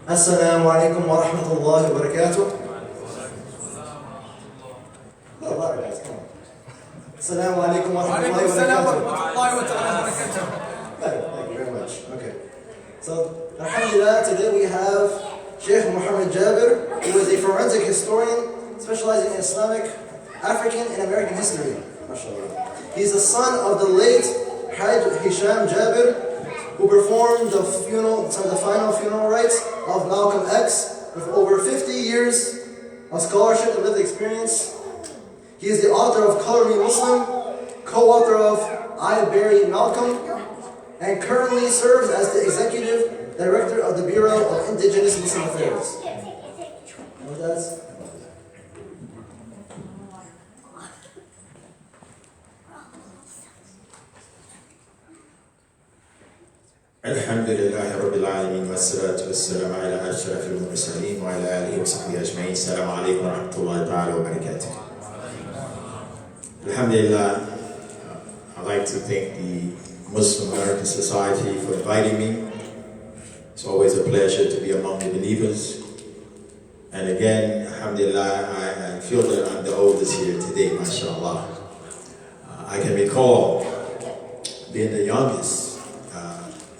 Assalamu alaikum wa rahmatullahi wa barakatuh. Assalamu alaikum wa rahmatullahi wa barakatuh. Thank you very much. Okay. So, alhamdulillah, today we have Shaykh Muhammad Jaaber, who is a forensic historian specializing in Islamic, African, and American history. MashaAllah. He's the son of the late Hajj Hisham Jaaber, who performed the final funeral rites of Malcolm X with over 50 years of scholarship and lived experience. He is the author of Color Me Muslim, co-author of I Bury Malcolm, and currently serves as the executive director of the Bureau of Indigenous Muslim Affairs. And that's Alhamdulillah Rabbil Alameen wa salatu wa salam ala ashrafil mursaleen wa ala alihi wa sahbihi ajma'in. Assalamu alaikum wa rahmatullahi ta'ala wa barakatuh. Alhamdulillah, I'd like to thank the Muslim American Society for inviting me. It's always a pleasure to be among the believers. And again, alhamdulillah, I feel that I'm the oldest here today, mashallah. I can recall being the youngest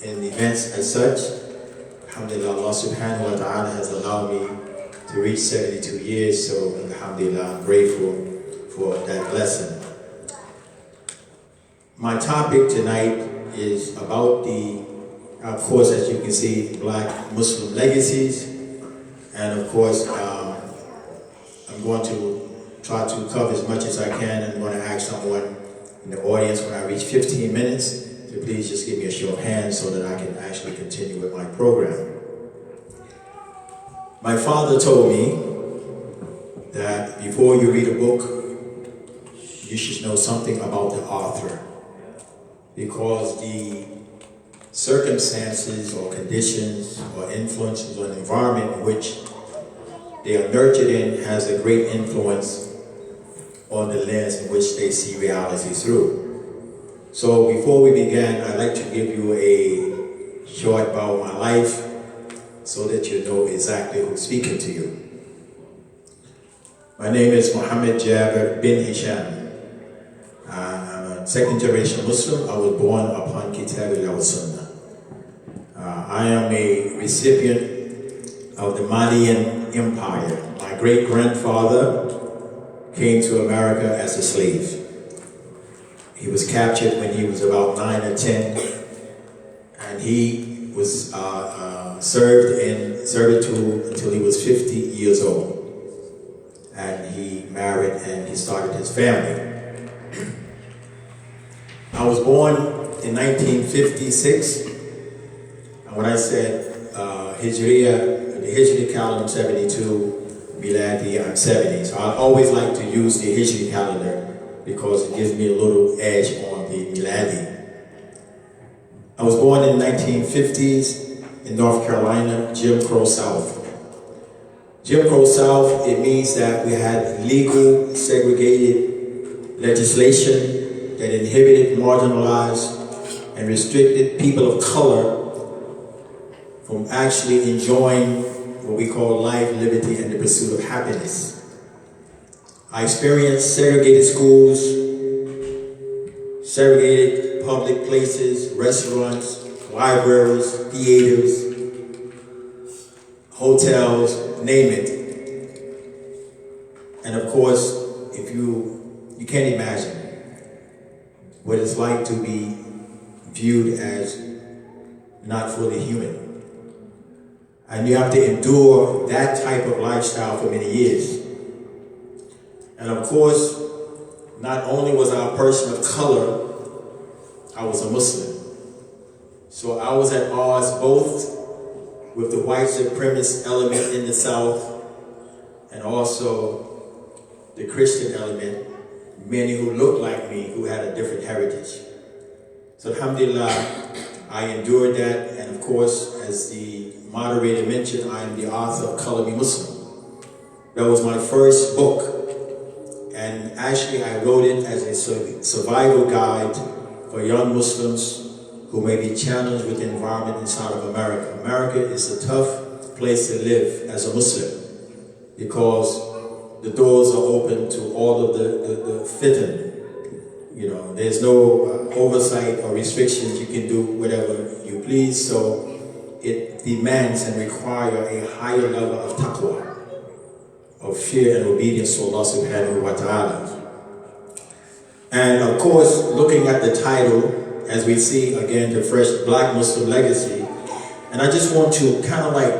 in events as such. Alhamdulillah, Allah subhanahu wa ta'ala has allowed me to reach 72 years, so alhamdulillah, I'm grateful for that blessing. My topic tonight is about of course, as you can see, Black Muslim legacies. And of course, I'm going to try to cover as much as I can. I'm going to ask someone in the audience when I reach 15 minutes to please just give me a show of hands so that I can actually continue with my program. My father told me that before you read a book, you should know something about the author, because the circumstances or conditions or influences or an environment in which they are nurtured in has a great influence on the lens in which they see reality through. So before we begin, I'd like to give you a short about my life so that you know exactly who's speaking to you. My name is Muhammad Jaaber bin Hisham. I'm a second generation Muslim. I was born upon Kitab al-Sunnah. I am a recipient of the Malian Empire. My great-grandfather came to America as a slave. He was captured when he was about 9 or 10, and he was served in servitude until he was 50 years old. And he married and he started his family. I was born in 1956, and when I said Hijriya, the Hijri calendar 72, Miladi, I'm 70. So I always like to use the Hijri calendar because it gives me a little edge on the Miladi. I was born in the 1950s in North Carolina, Jim Crow South. Jim Crow South, it means that we had legal segregated legislation that inhibited, marginalized, and restricted people of color from actually enjoying what we call life, liberty, and the pursuit of happiness. I experienced segregated schools, segregated public places, restaurants, libraries, theaters, hotels, name it. And of course, if you can't imagine what it's like to be viewed as not fully human. And you have to endure that type of lifestyle for many years. And of course, not only was I a person of color, I was a Muslim. So I was at odds both with the white supremacist element in the South and also the Christian element, many who looked like me, who had a different heritage. So alhamdulillah, I endured that, and of course, as the moderator mentioned, I am the author of Color Me Muslim. That was my first book, and actually I wrote it as a survival guide for young Muslims who may be challenged with the environment inside of America. America is a tough place to live as a Muslim because the doors are open to all of the fitan. You know, there's no oversight or restrictions. You can do whatever you please. So it demands and requires a higher level of taqwa, of fear and obedience to Allah subhanahu wa ta'ala. And of course, looking at the title, as we see again, the fresh Black Muslim legacy, and I just want to kind of like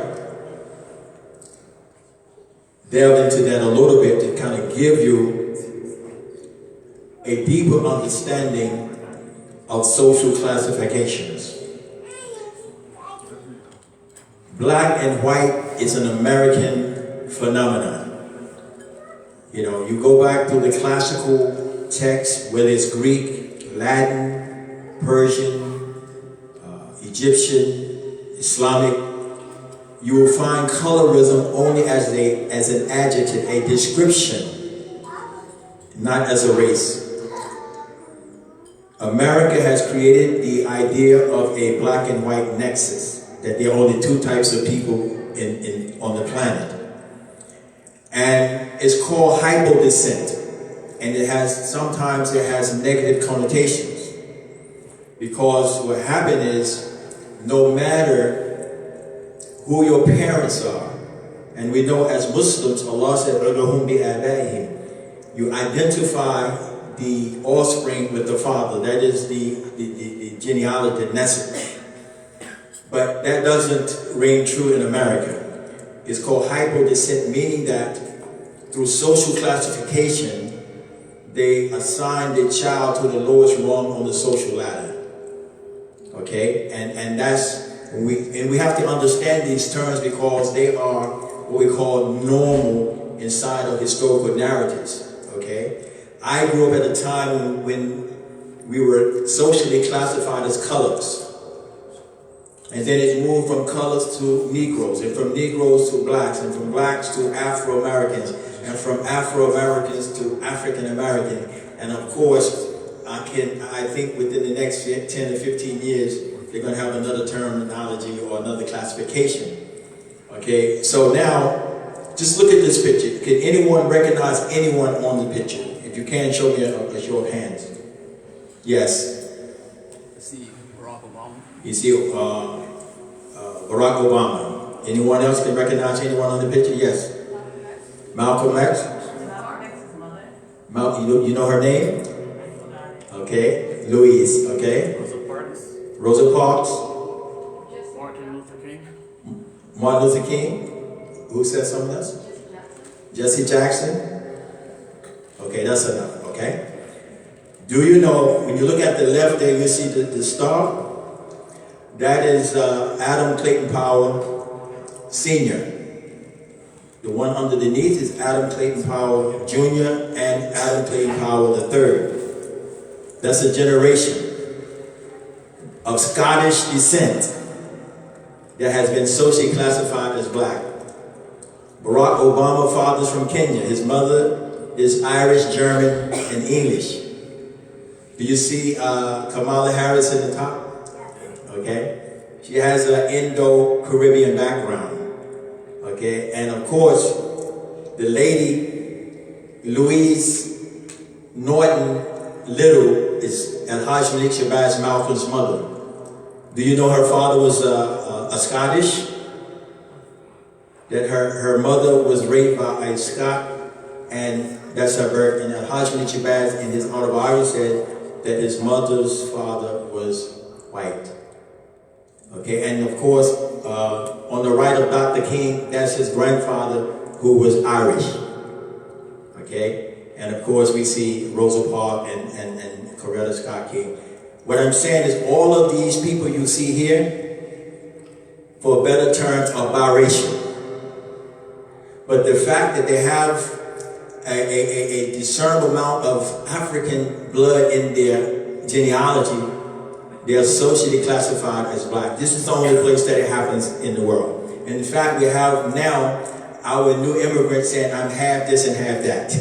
delve into that a little bit to kind of give you a deeper understanding of social classifications. Black and white is an American phenomenon. You know, you go back to the classical texts, whether it's Greek, Latin, Persian, Egyptian, Islamic, you will find colorism only as an adjective, a description, not as a race. America has created the idea of a black and white nexus, that there are only two types of people on the planet. And it's called hypodescent. And sometimes it has negative connotations. Because what happened is, no matter who your parents are, and we know as Muslims, Allah said, you identify the offspring with the father. That is the genealogy, the nescence. But that doesn't ring true in America. It's called hypodescent, meaning that through social classification, they assign the child to the lowest rung on the social ladder. Okay? And we have to understand these terms because they are what we call normal inside of historical narratives. Okay? I grew up at a time when we were socially classified as colors. And then it moved from colors to Negroes, and from Negroes to blacks, and from blacks to Afro-Americans, and from Afro-Americans to African-American. And of course, I think within the next 10 to 15 years, they're going to have another terminology or another classification. Okay, so now, just look at this picture. Can anyone recognize anyone on the picture? If you can, show me a show of hands. Yes. I see Barack Obama. You see Barack Obama. Anyone else can recognize anyone on the picture? Yes. Malcolm X. You know her name? Okay. Louise. Okay. Rosa Parks. Martin Luther King. Martin Luther King. Who said something else? Jesse Jackson. Okay, that's enough. Okay. Do you know, when you look at the left there, you see the star? That is Adam Clayton Powell Sr. The one underneath is Adam Clayton Powell Jr. and Adam Clayton Powell III. That's a generation of Scottish descent that has been socially classified as black. Barack Obama father's from Kenya. His mother is Irish, German, and English. Do you see Kamala Harris in the top? Okay. She has an Indo-Caribbean background. Okay. And of course, the lady, Louise Norton Little, is Al-Hajj Malik Shabazz Malcolm's mother. Do you know her father was a Scottish? That her mother was raped by a Scot, and that's her birth. And Al-Hajj Malik Shabazz in his autobiography said that his mother's father was white. Okay, and of course, on the right of Dr. King, that's his grandfather who was Irish. Okay, and of course we see Rosa Parks and Coretta Scott King. What I'm saying is all of these people you see here, for better terms, are biracial. But the fact that they have a discernible amount of African blood in their genealogy, they are socially classified as black. This is the only place that it happens in the world. And in fact, we have now our new immigrants saying, I'm half this and half that.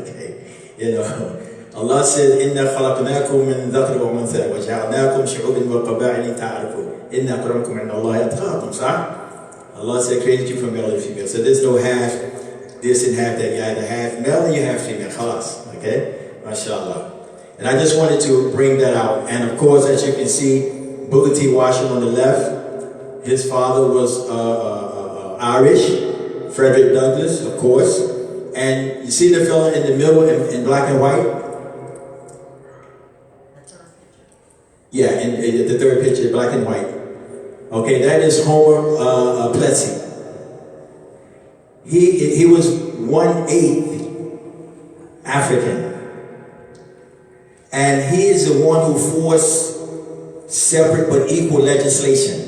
Okay. You know, Allah said, "Inna khalaqnakum min dhakar wa untha wa ja'alnakum shu'uban wa qaba'ila ta'arafu. Inna akramakum 'inda Allahi atqakum." Allah said, created you from male and female. So there's no half this and half that. You either half male and you half female. Khalas. Okay? MashaAllah. And I just wanted to bring that out. And of course, as you can see, Booker T. Washington on the left, his father was Irish, Frederick Douglass, of course. And you see the fellow in the middle in black and white? Yeah, in the third picture, black and white. Okay, that is Homer Plessy. He was 1/8 African. And he is the one who forced separate but equal legislation.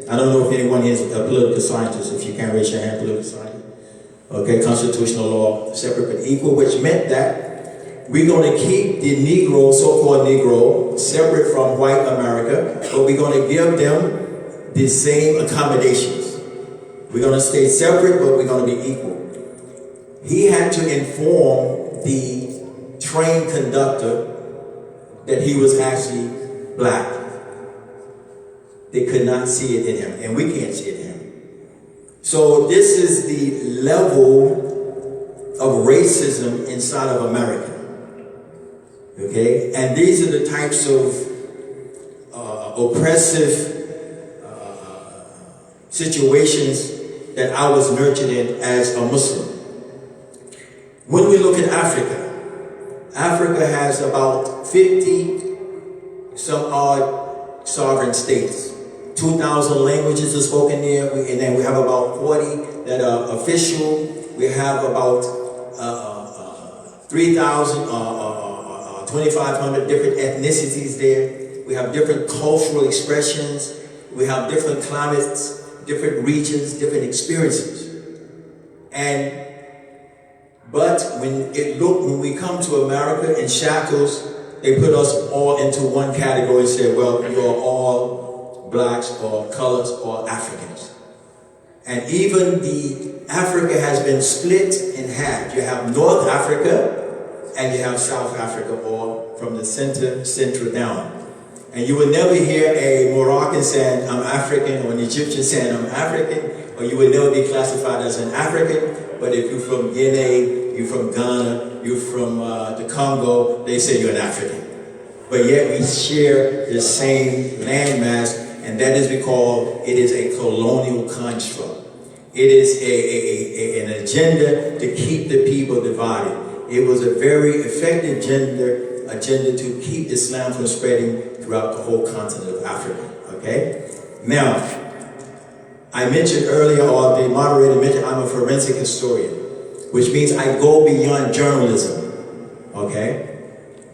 I don't know if anyone here is a political scientist. If you can't raise your hand, political scientist. Okay, constitutional law, separate but equal, which meant that we're going to keep the Negro, so-called Negro, separate from white America, but we're going to give them the same accommodations. We're going to stay separate, but we're going to be equal. He had to inform the train conductor that he was actually black. They could not see it in him, and we can't see it in him. So this is the level of racism inside of America. Okay? And these are the types of oppressive situations that I was nurtured in as a Muslim. When we look at Africa, Africa has about 50 some odd sovereign states. 2,000 languages are spoken there, and then we have about 40 that are official. We have about 3,000, 2,500 different ethnicities there. We have different cultural expressions. We have different climates, different regions, different experiences. But when we come to America in shackles, they put us all into one category and say, well, you're all blacks or colors or Africans. And even Africa has been split in half. You have North Africa and you have South Africa, or from the center down. And you will never hear a Moroccan saying, I'm African, or an Egyptian saying, I'm African, or you will never be classified as an African. But if you're from Guinea, you're from Ghana, you're from the Congo, they say you're an African. But yet we share the same landmass, and that is because it is a colonial construct. It is an agenda to keep the people divided. It was a very effective agenda to keep Islam from spreading throughout the whole continent of Africa. Okay? Now, I mentioned earlier, or the moderator mentioned, I'm a forensic historian, which means I go beyond journalism. Okay?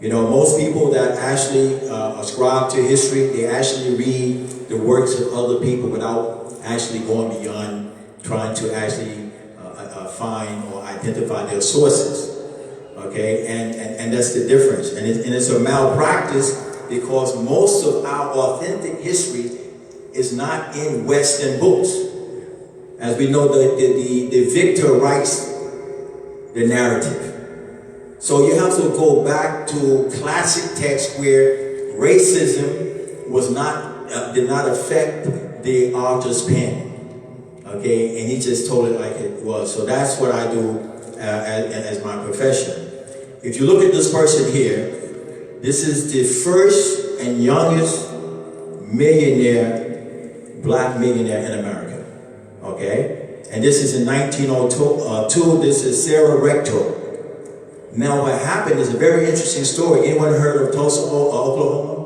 You know, most people that actually ascribe to history, they actually read the works of other people without actually going beyond trying to actually find or identify their sources. Okay, and that's the difference. And it's a malpractice because most of our authentic history is not in Western books. As we know, the victor writes the narrative. So you have to go back to classic texts where racism did not affect the author's pen. Okay, and he just told it like it was. So that's what I do as my profession. If you look at this person here, this is the first and youngest black millionaire in America. Okay, and this is in 1902. This is Sarah Rector. Now, what happened is a very interesting story. Anyone heard of Tulsa, Oklahoma?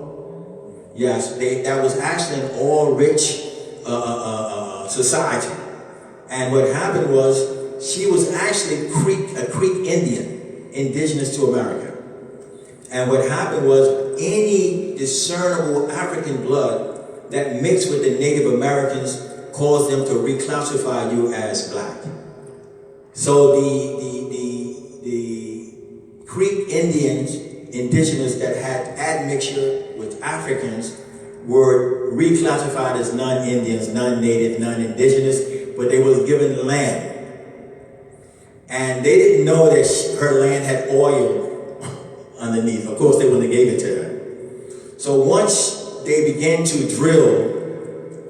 Yes, that was actually an all-rich society. And what happened was she was actually a Creek Indian, indigenous to America. And what happened was any discernible African blood that mixed with the Native Americans caused them to reclassify you as black. So the Creek Indians, indigenous that had admixture with Africans, were reclassified as non-Indians, non-native, non-indigenous, but they was given land. And they didn't know that her land had oil underneath. Of course, they wouldn't have gave it to her. So once they began to drill,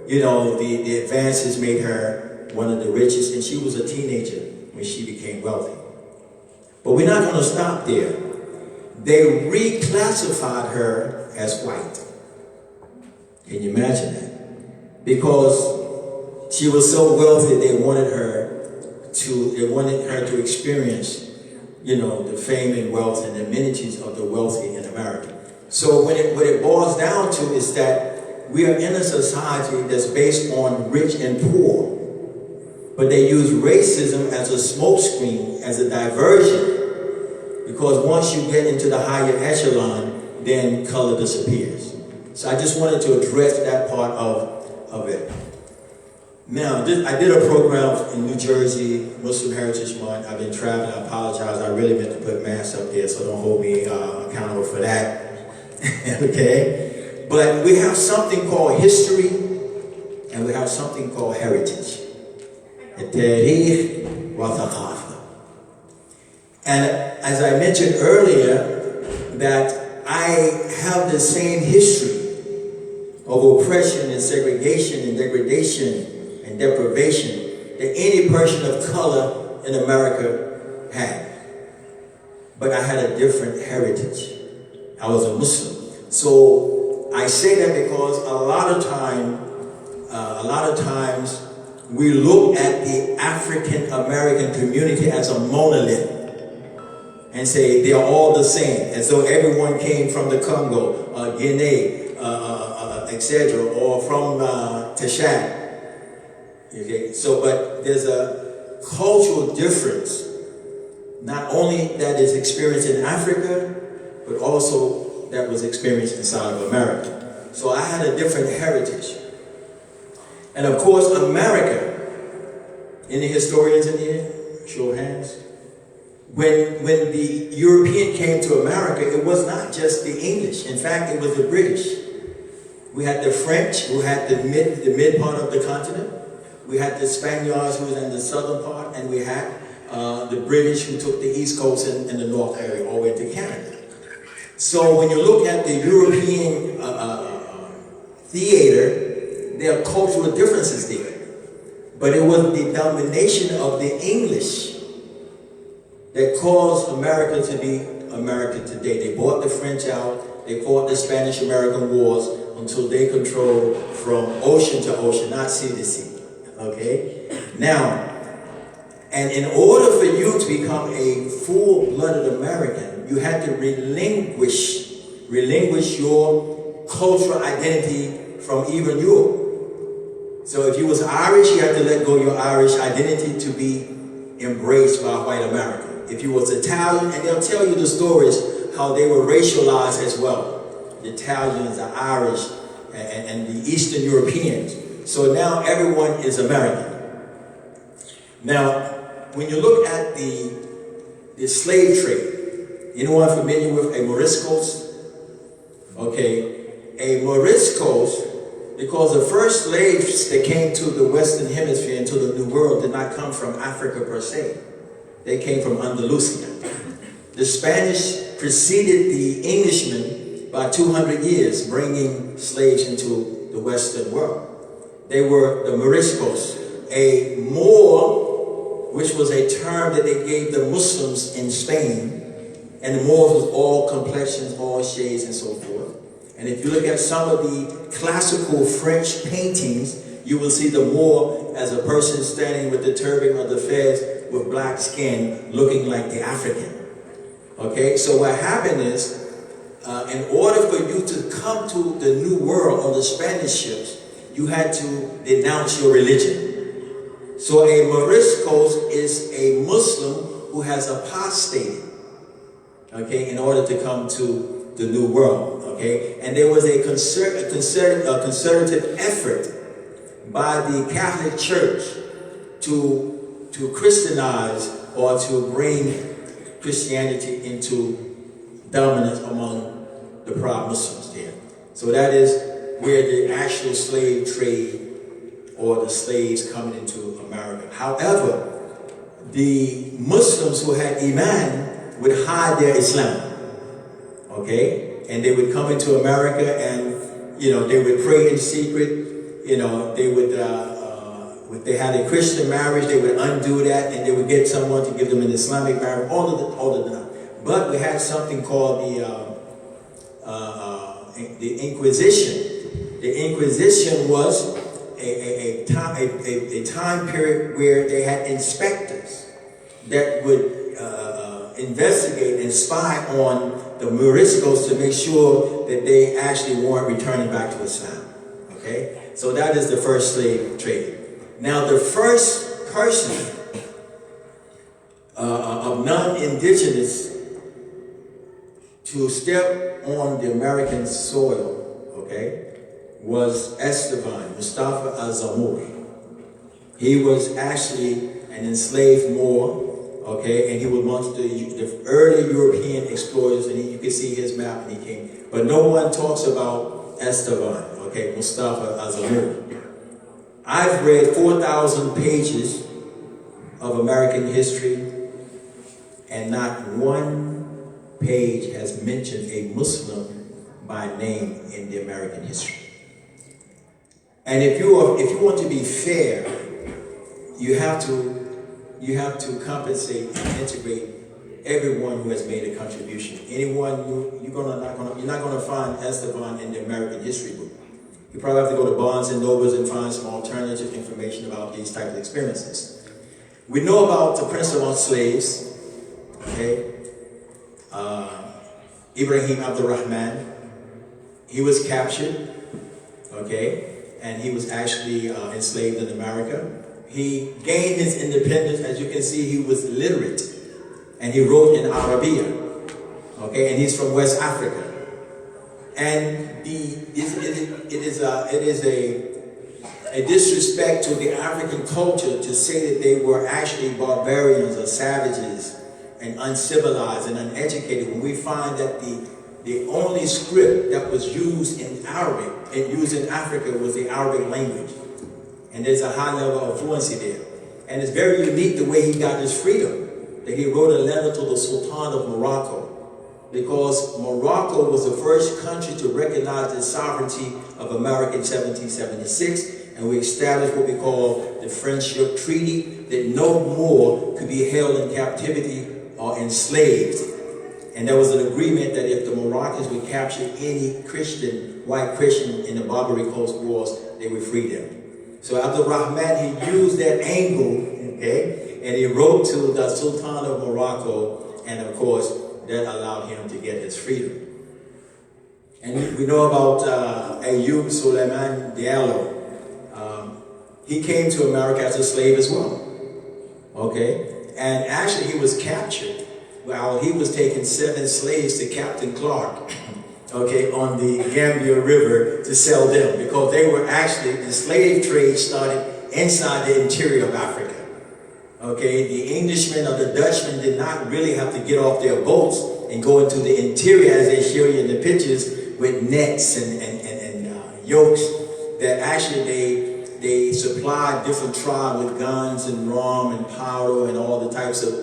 you know, the advances made her one of the richest, and she was a teenager when she became wealthy. But we're not going to stop there. They reclassified her as white. Can you imagine that? Because she was so wealthy, they wanted her to experience, you know, the fame and wealth and the amenities of the wealthy in America. So what it boils down to is that we are in a society that's based on rich and poor, but they use racism as a smokescreen, as a diversion, because once you get into the higher echelon, then color disappears. So I just wanted to address that part of it. Now, I did a program in New Jersey, Muslim Heritage Month. I've been traveling. I apologize. I really meant to put mass up there, so don't hold me accountable for that. Okay? But we have something called history, and we have something called heritage. And as I mentioned earlier, that I have the same history of oppression and segregation and degradation and deprivation that any person of color in America had. But I had a different heritage. I was a Muslim. So I say that because a lot of times we look at the African American community as a monolith and say they are all the same, as though everyone came from the Congo, Guinea, etc., or from Tashad. Okay, so but there's a cultural difference, not only that is experienced in Africa, but also that was experienced inside of America. So I had a different heritage. And of course, America, any historians in here? Show of hands. When the European came to America, it was not just the English. In fact, it was the British. We had the French, who had the mid part of the continent. We had the Spaniards, who was in the southern part, and we had the British, who took the East Coast and the North area, all the way to Canada. So when you look at the European theater, there are cultural differences there. But it was the domination of the English that caused America to be America today. They bought the French out, they fought the Spanish-American Wars until they controlled from ocean to ocean, not sea to sea. Okay? Now, and in order for you to become a full-blooded American, you had to relinquish your cultural identity from even Europe. So if you was Irish, you had to let go of your Irish identity to be embraced by white America. If you was Italian, and they'll tell you the stories how they were racialized as well. The Italians, the Irish, and the Eastern Europeans. So now everyone is American. Now, when you look at the slave trade, anyone familiar with a Moriscos? Okay, a Moriscos, because the first slaves that came to the Western Hemisphere, into the New World, did not come from Africa per se. They came from Andalusia. The Spanish preceded the Englishmen by 200 years, bringing slaves into the Western world. They were the Moriscos. A Moor, which was a term that they gave the Muslims in Spain, and the Moors was all complexions, all shades, and so forth. And if you look at some of the classical French paintings, you will see the Moor as a person standing with the turban or the fez with black skin, looking like the African. Okay, so what happened is, in order for you to come to the New World on the Spanish ships, you had to denounce your religion. So a Moriscos is a Muslim who has apostated, okay, in order to come to the New World, okay? And there was a concerted effort by the Catholic Church to Christianize, or to bring Christianity into dominance among the proud Muslims there. So that is where the actual slave trade, or the slaves coming into America. However, the Muslims who had Iman would hide their Islam. okay? And they would come into America and, you know, they would pray in secret. You know, they would, if they had a Christian marriage, they would undo that and they would get someone to give them an Islamic marriage, all of them. But we had something called the Inquisition. The Inquisition was a time period where they had inspectors that would investigate and spy on the Moriscos to make sure that they actually weren't returning back to Islam. Okay? So that is the first slave trade. Now the first person of non-indigenous to step on the American soil, okay, was Esteban, Mustafa al-Zamur. He was actually an enslaved Moor, okay, and he was amongst the early European explorers, and you can see his map, and he came. But no one talks about Esteban, okay, Mustafa al-Zamur. I've read 4,000 pages of American history, and not one page has mentioned a Muslim by name in the American history. And if you want to be fair, you have to compensate and integrate everyone who has made a contribution. Anyone you're not gonna find Esteban in the American history book. You probably have to go to Barnes and Nobles and find some alternative information about these types of experiences. We know about the principle of slaves, okay? Ibrahim Abdurrahman, he was captured, okay? And he was actually enslaved in America. He gained his independence. As you can see, he was literate. And he wrote in Arabic, okay? And he's from West Africa. And it is a disrespect to the African culture to say that they were actually barbarians or savages and uncivilized and uneducated, when we find that the only script that was used in Arabic and used in Africa was the Arabic language. And there's a high level of fluency there. And it's very unique the way he got his freedom, that he wrote a letter to the Sultan of Morocco, because Morocco was the first country to recognize the sovereignty of America in 1776, and we established what we call the Friendship Treaty, that no Moor could be held in captivity or enslaved. And there was an agreement that if the Moroccans would capture any Christian, white Christian in the Barbary Coast Wars, they would free them. So Abdul Rahman, he used that angle, okay, and he wrote to the Sultan of Morocco, and of course, that allowed him to get his freedom. And we know about Ayub Suleiman Diallo. He came to America as a slave as well, okay? And actually he was captured while he was taking 7 slaves to Captain Clark, okay, on the Gambia River to sell them, because they were actually, the slave trade started inside the interior of Africa. Okay, the Englishmen or the Dutchmen did not really have to get off their boats and go into the interior, as they show you in the pictures, with nets and yokes, that actually they supplied different tribes with guns and rum and powder and all the types of,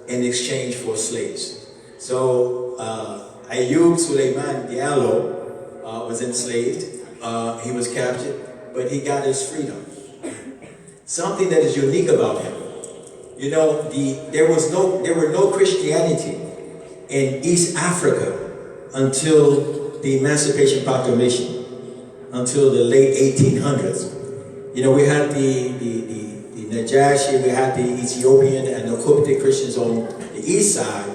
in exchange for slaves. So Ayub Suleiman Diallo was enslaved. He was captured, but he got his freedom. Something that is unique about him. You know, there were no Christianity in East Africa until the Emancipation Proclamation, until the late 1800s. You know, we had the Najashi, we had the Ethiopian and the Coptic Christians on the east side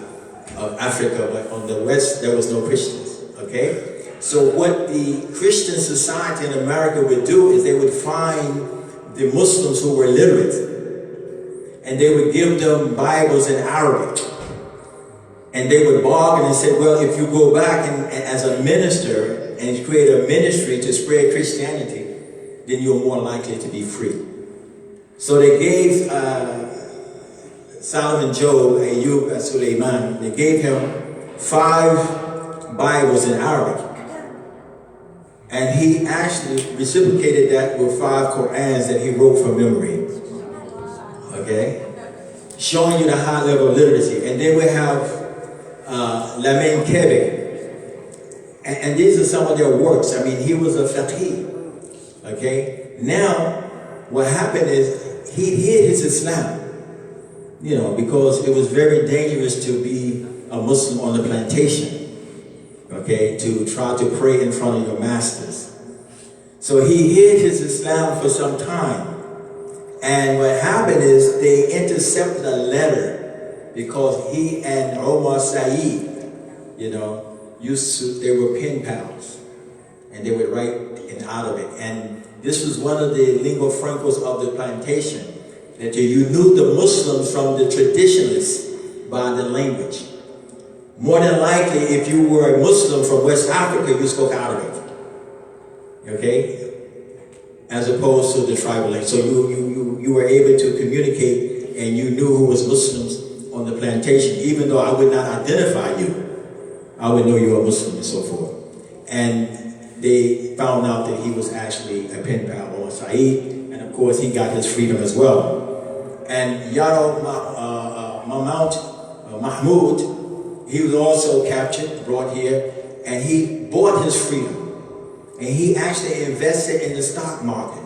of Africa, but on the west there was no Christians, okay? So what the Christian society in America would do is they would find the Muslims who were literate, and they would give them Bibles in Arabic. And they would bargain and say, well, if you go back and as a minister and create a ministry to spread Christianity, then you're more likely to be free. So they gave Solomon Job, Ayub Suleiman, they gave him 5 Bibles in Arabic. And he actually reciprocated that with 5 Qur'ans that he wrote from memory. Okay? Showing you the high level of literacy. And then we have Lamin Kebe. And these are some of their works. I mean, he was a faqih. Okay? Now, what happened is he hid his Islam, you know, because it was very dangerous to be a Muslim on the plantation, okay, to try to pray in front of your masters. So he hid his Islam for some time. And what happened is they intercepted a letter because he and Omar Saeed, you know, they were pen pals. And they would write in Arabic. And this was one of the lingua francas of the plantation, that you knew the Muslims from the traditionalists by the language. More than likely, if you were a Muslim from West Africa, you spoke Arabic. Okay? As opposed to the tribal language. So you were able to communicate and you knew who was Muslims on the plantation. Even though I would not identify you, I would know you were Muslim and so forth. And they found out that he was actually a pen pal or Saeed, and of course he got his freedom as well. And Yaro Mahmoud, he was also captured, brought here, and he bought his freedom. And he actually invested in the stock market.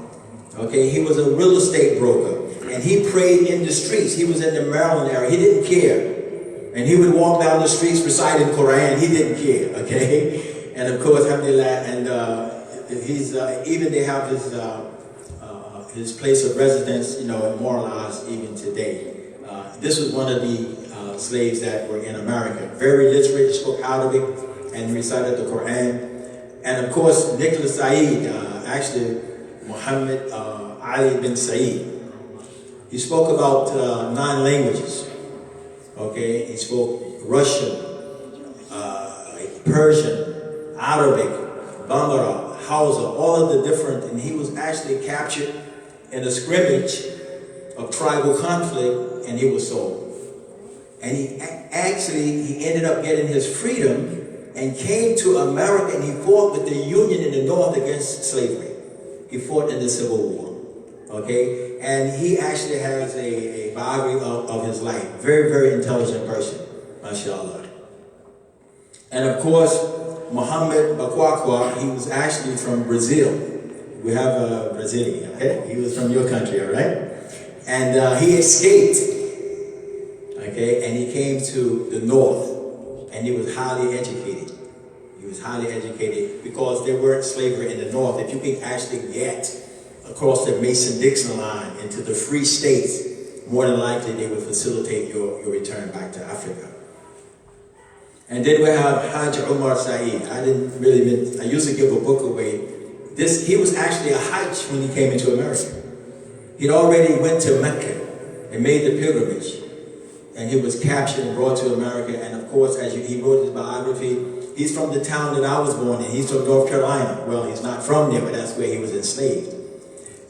Okay, he was a real estate broker, and he prayed in the streets. He was in the Maryland area. He didn't care. And he would walk down the streets reciting Quran. He didn't care, okay? And of course, alhamdulillah, and he's even they have his place of residence, you know, immortalized even today. This was one of the slaves that were in America. Very literate, spoke Arabic, and recited the Quran. And of course, Nicholas Saeed, actually Muhammad Ali bin Saeed, he spoke about 9 languages. Okay, he spoke Russian, Persian, Arabic, Bambara, Hausa, all of the different, and he was actually captured in a scrimmage of tribal conflict, and he was sold. And he ended up getting his freedom and came to America, and he fought with the Union in the North against slavery. He fought in the Civil War, okay? And he actually has a biography of his life. Very, very intelligent person, mashallah. And of course, Muhammad Bakwakwa, he was actually from Brazil. We have a Brazilian, okay? He was from your country, all right? And he escaped, okay? And he came to the North, and he was highly educated. He was highly educated because there weren't slavery in the North. If you could actually get across the Mason-Dixon line into the free states, more than likely they would facilitate your return back to Africa. And then we have Hajj Umar Saeed. I used to give a book away. He was actually a Hajj when he came into America. He'd already went to Mecca and made the pilgrimage. And he was captured and brought to America. And of course, he wrote his biography, he's from the town that I was born in. He's from North Carolina. Well, he's not from there, but that's where he was enslaved.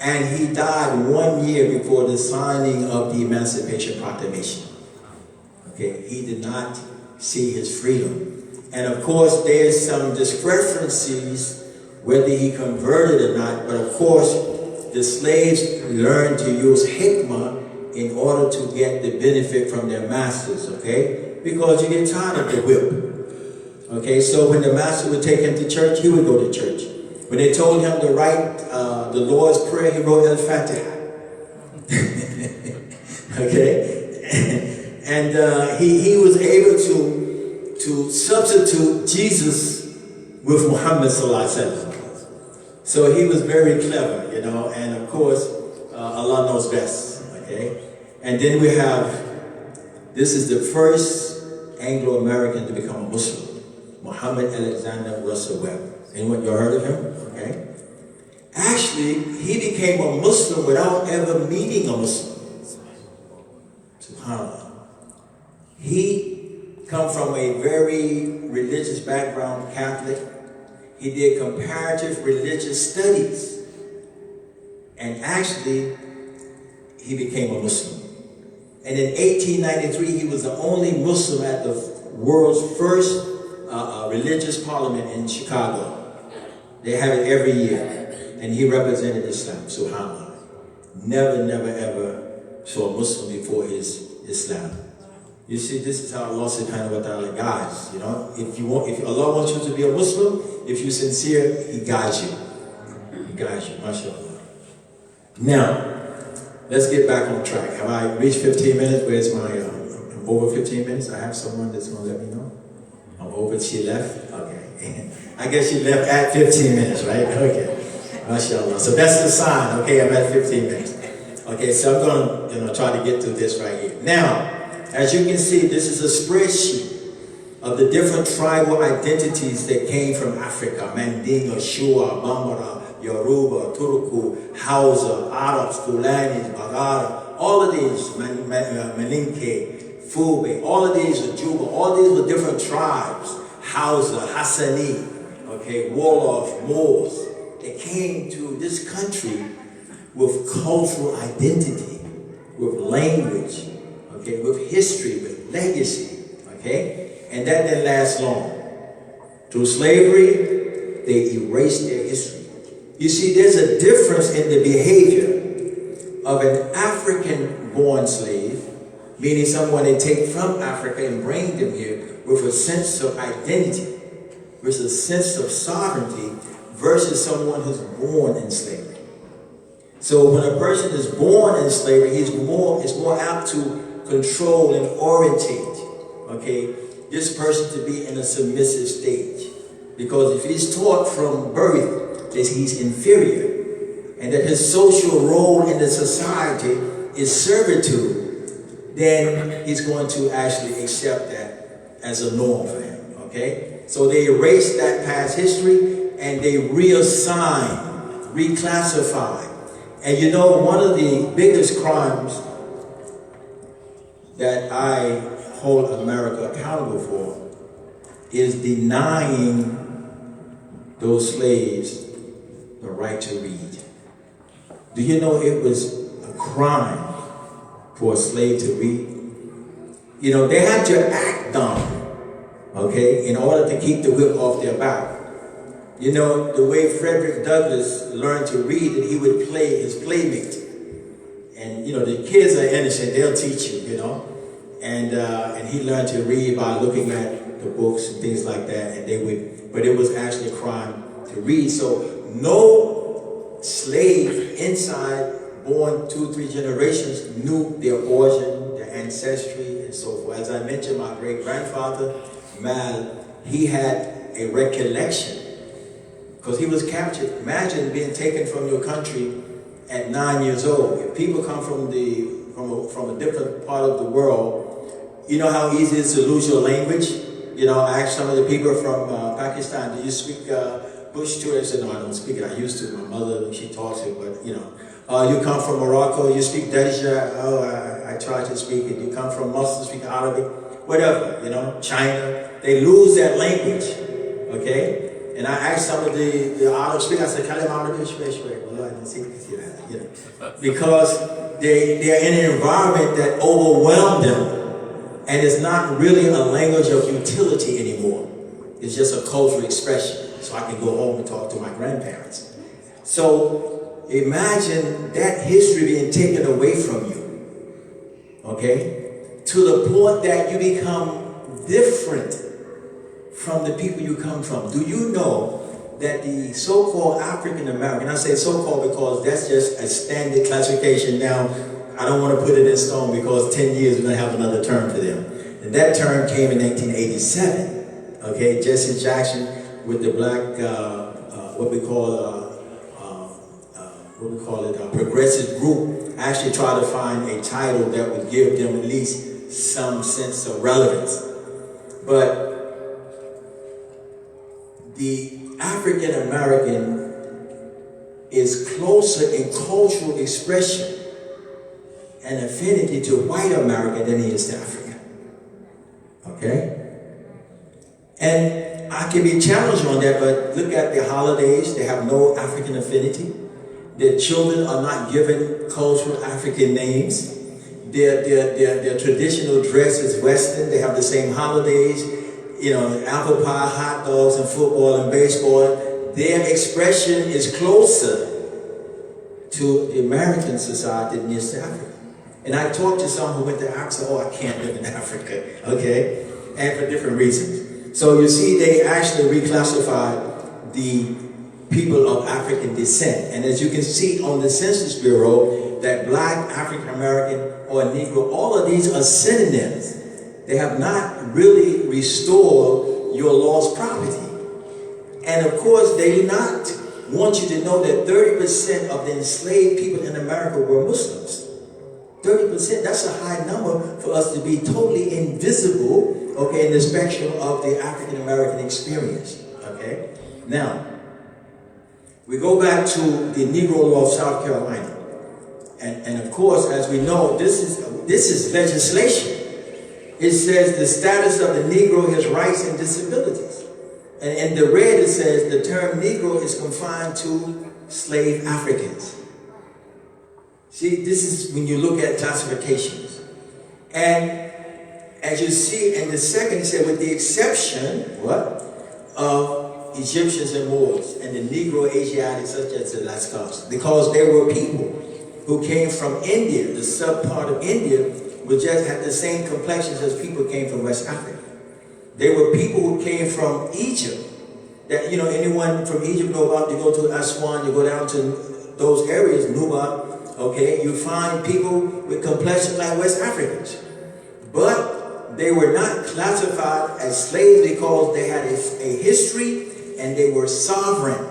And he died 1 year before the signing of the Emancipation Proclamation. Okay, he did not see his freedom. And of course, there's some discrepancies whether he converted or not, but of course, the slaves learned to use hikmah in order to get the benefit from their masters, okay? Because you get tired of the whip. Okay, so when the master would take him to church, he would go to church. When they told him to write the Lord's Prayer, he wrote Al-Fatiha. Okay? And he was able to substitute Jesus with Muhammad sallallahu alaihi wasallam. So he was very clever, you know, and of course, Allah knows best, okay? And then we have, this is the first Anglo-American to become a Muslim, Muhammad Alexander Russell Webb. Anyone, you heard of him? Okay. Actually, he became a Muslim without ever meeting a Muslim. SubhanAllah. He come from a very religious background, Catholic. He did comparative religious studies. And actually, he became a Muslim. And in 1893, he was the only Muslim at the world's first religious parliament in Chicago. They have it every year. And he represented Islam, subhanAllah. Never, never, ever saw a Muslim before his Islam. You see, this is how Allah subhanahu wa ta'ala guides. You know, if Allah wants you to be a Muslim, if you're sincere, He guides you. He guides you, mashallah. Now, let's get back on track. Have I reached 15 minutes? Where's my, I'm over 15 minutes? I have someone that's going to let me know. I'm over, she left? Okay. I guess she left at 15 minutes, right? Okay. Mashallah. So that's the sign, okay, I'm at 15 minutes. Okay, so I'm going to try to get through this right here. Now, as you can see, this is a spreadsheet of the different tribal identities that came from Africa. Mandinga, Shua, Bambara, Yoruba, Turku, Hausa, Arabs, Fulani, Bagara, all of these, Maninke, Fube, all of these are Juba, all these were different tribes. Hausa, Hassani, okay, Wolof, Moors. They came to this country with cultural identity, with language, okay, with history, with legacy, okay? And that didn't last long. Through slavery, they erased their history. You see, there's a difference in the behavior of an African-born slave, meaning someone they take from Africa and bring them here with a sense of identity, with a sense of sovereignty, versus someone who's born in slavery. So when a person is born in slavery, is more apt to control and orientate, okay, this person to be in a submissive stage. Because if he's taught from birth that he's inferior and that his social role in the society is servitude, then he's going to actually accept that as a norm for him, okay? So they erase that past history and they reassign, reclassify. And you know, one of the biggest crimes that I hold America accountable for is denying those slaves the right to read. Do you know it was a crime for a slave to read? You know, they had to act dumb, okay, in order to keep the whip off their back. You know, the way Frederick Douglass learned to read, that he would play his playmate. And, you know, the kids are innocent, they'll teach you, you know. And he learned to read by looking at the books and things like that. And they would, but it was actually a crime to read. So no slave inside, born 2-3 generations, knew their origin, their ancestry, and so forth. As I mentioned, my great-grandfather, Mal, he had a recollection because he was captured. Imagine being taken from your country at 9 years old. If people come from a different part of the world, you know how easy it is to lose your language? You know, I asked some of the people from Pakistan, do you speak Pashto? I said, no, I don't speak it. I used to. My mother, she talks it, but you know. You come from Morocco, you speak Darija? Oh, I try to speak it. You come from Muslim, speak Arabic? Whatever, you know, China. They lose that language, okay? And I asked some of the Arab speakers, I said, Kalim Arabic, you know, because they're in an environment that overwhelmed them, and it's not really a language of utility anymore. It's just a cultural expression, so I can go home and talk to my grandparents. So imagine that history being taken away from you, okay, to the point that you become different from the people you come from. Do you know that the so-called African American, I say so-called because that's just a standard classification now. I don't want to put it in stone because 10 years we're going to have another term for them. And that term came in 1987. Okay, Jesse Jackson with the black, what we call it, progressive group, actually tried to find a title that would give them at least some sense of relevance. But the African American is closer in cultural expression and affinity to white America than he is to Africa. Okay? And I can be challenged on that, but look at the holidays. They have no African affinity. Their children are not given cultural African names. Their traditional dress is Western. They have the same holidays. You know, apple pie, hot dogs, and football and baseball. Their expression is closer to the American society than it is to Africa. And I talked to some who went to Africa, said, oh, I can't live in Africa, okay? And for different reasons. So you see, they actually reclassified the people of African descent. And as you can see on the Census Bureau, that black, African American, or Negro, all of these are synonyms. They have not really restored your lost property. And of course, they do not want you to know that 30% of the enslaved people in America were Muslims. 30%, that's a high number for us to be totally invisible, okay, in the spectrum of the African American experience, okay? Now, we go back to the Negro Law of South Carolina. And of course, as we know, this is legislation. It says the status of the Negro, his rights and disabilities. And in the red it says the term Negro is confined to slave Africans. See, this is when you look at classifications. And as you see in the second, it said with the exception, of Egyptians and Moors and the Negro Asiatics such as the Lascaux, because there were people who came from India, the sub-part of India, which just had the same complexions as people came from West Africa. There were people who came from Egypt. That, you know, anyone from Egypt know about, you go to Aswan, you go down to those areas, Nuba, okay, you find people with complexions like West Africans. But they were not classified as slaves because they had a history and they were sovereign.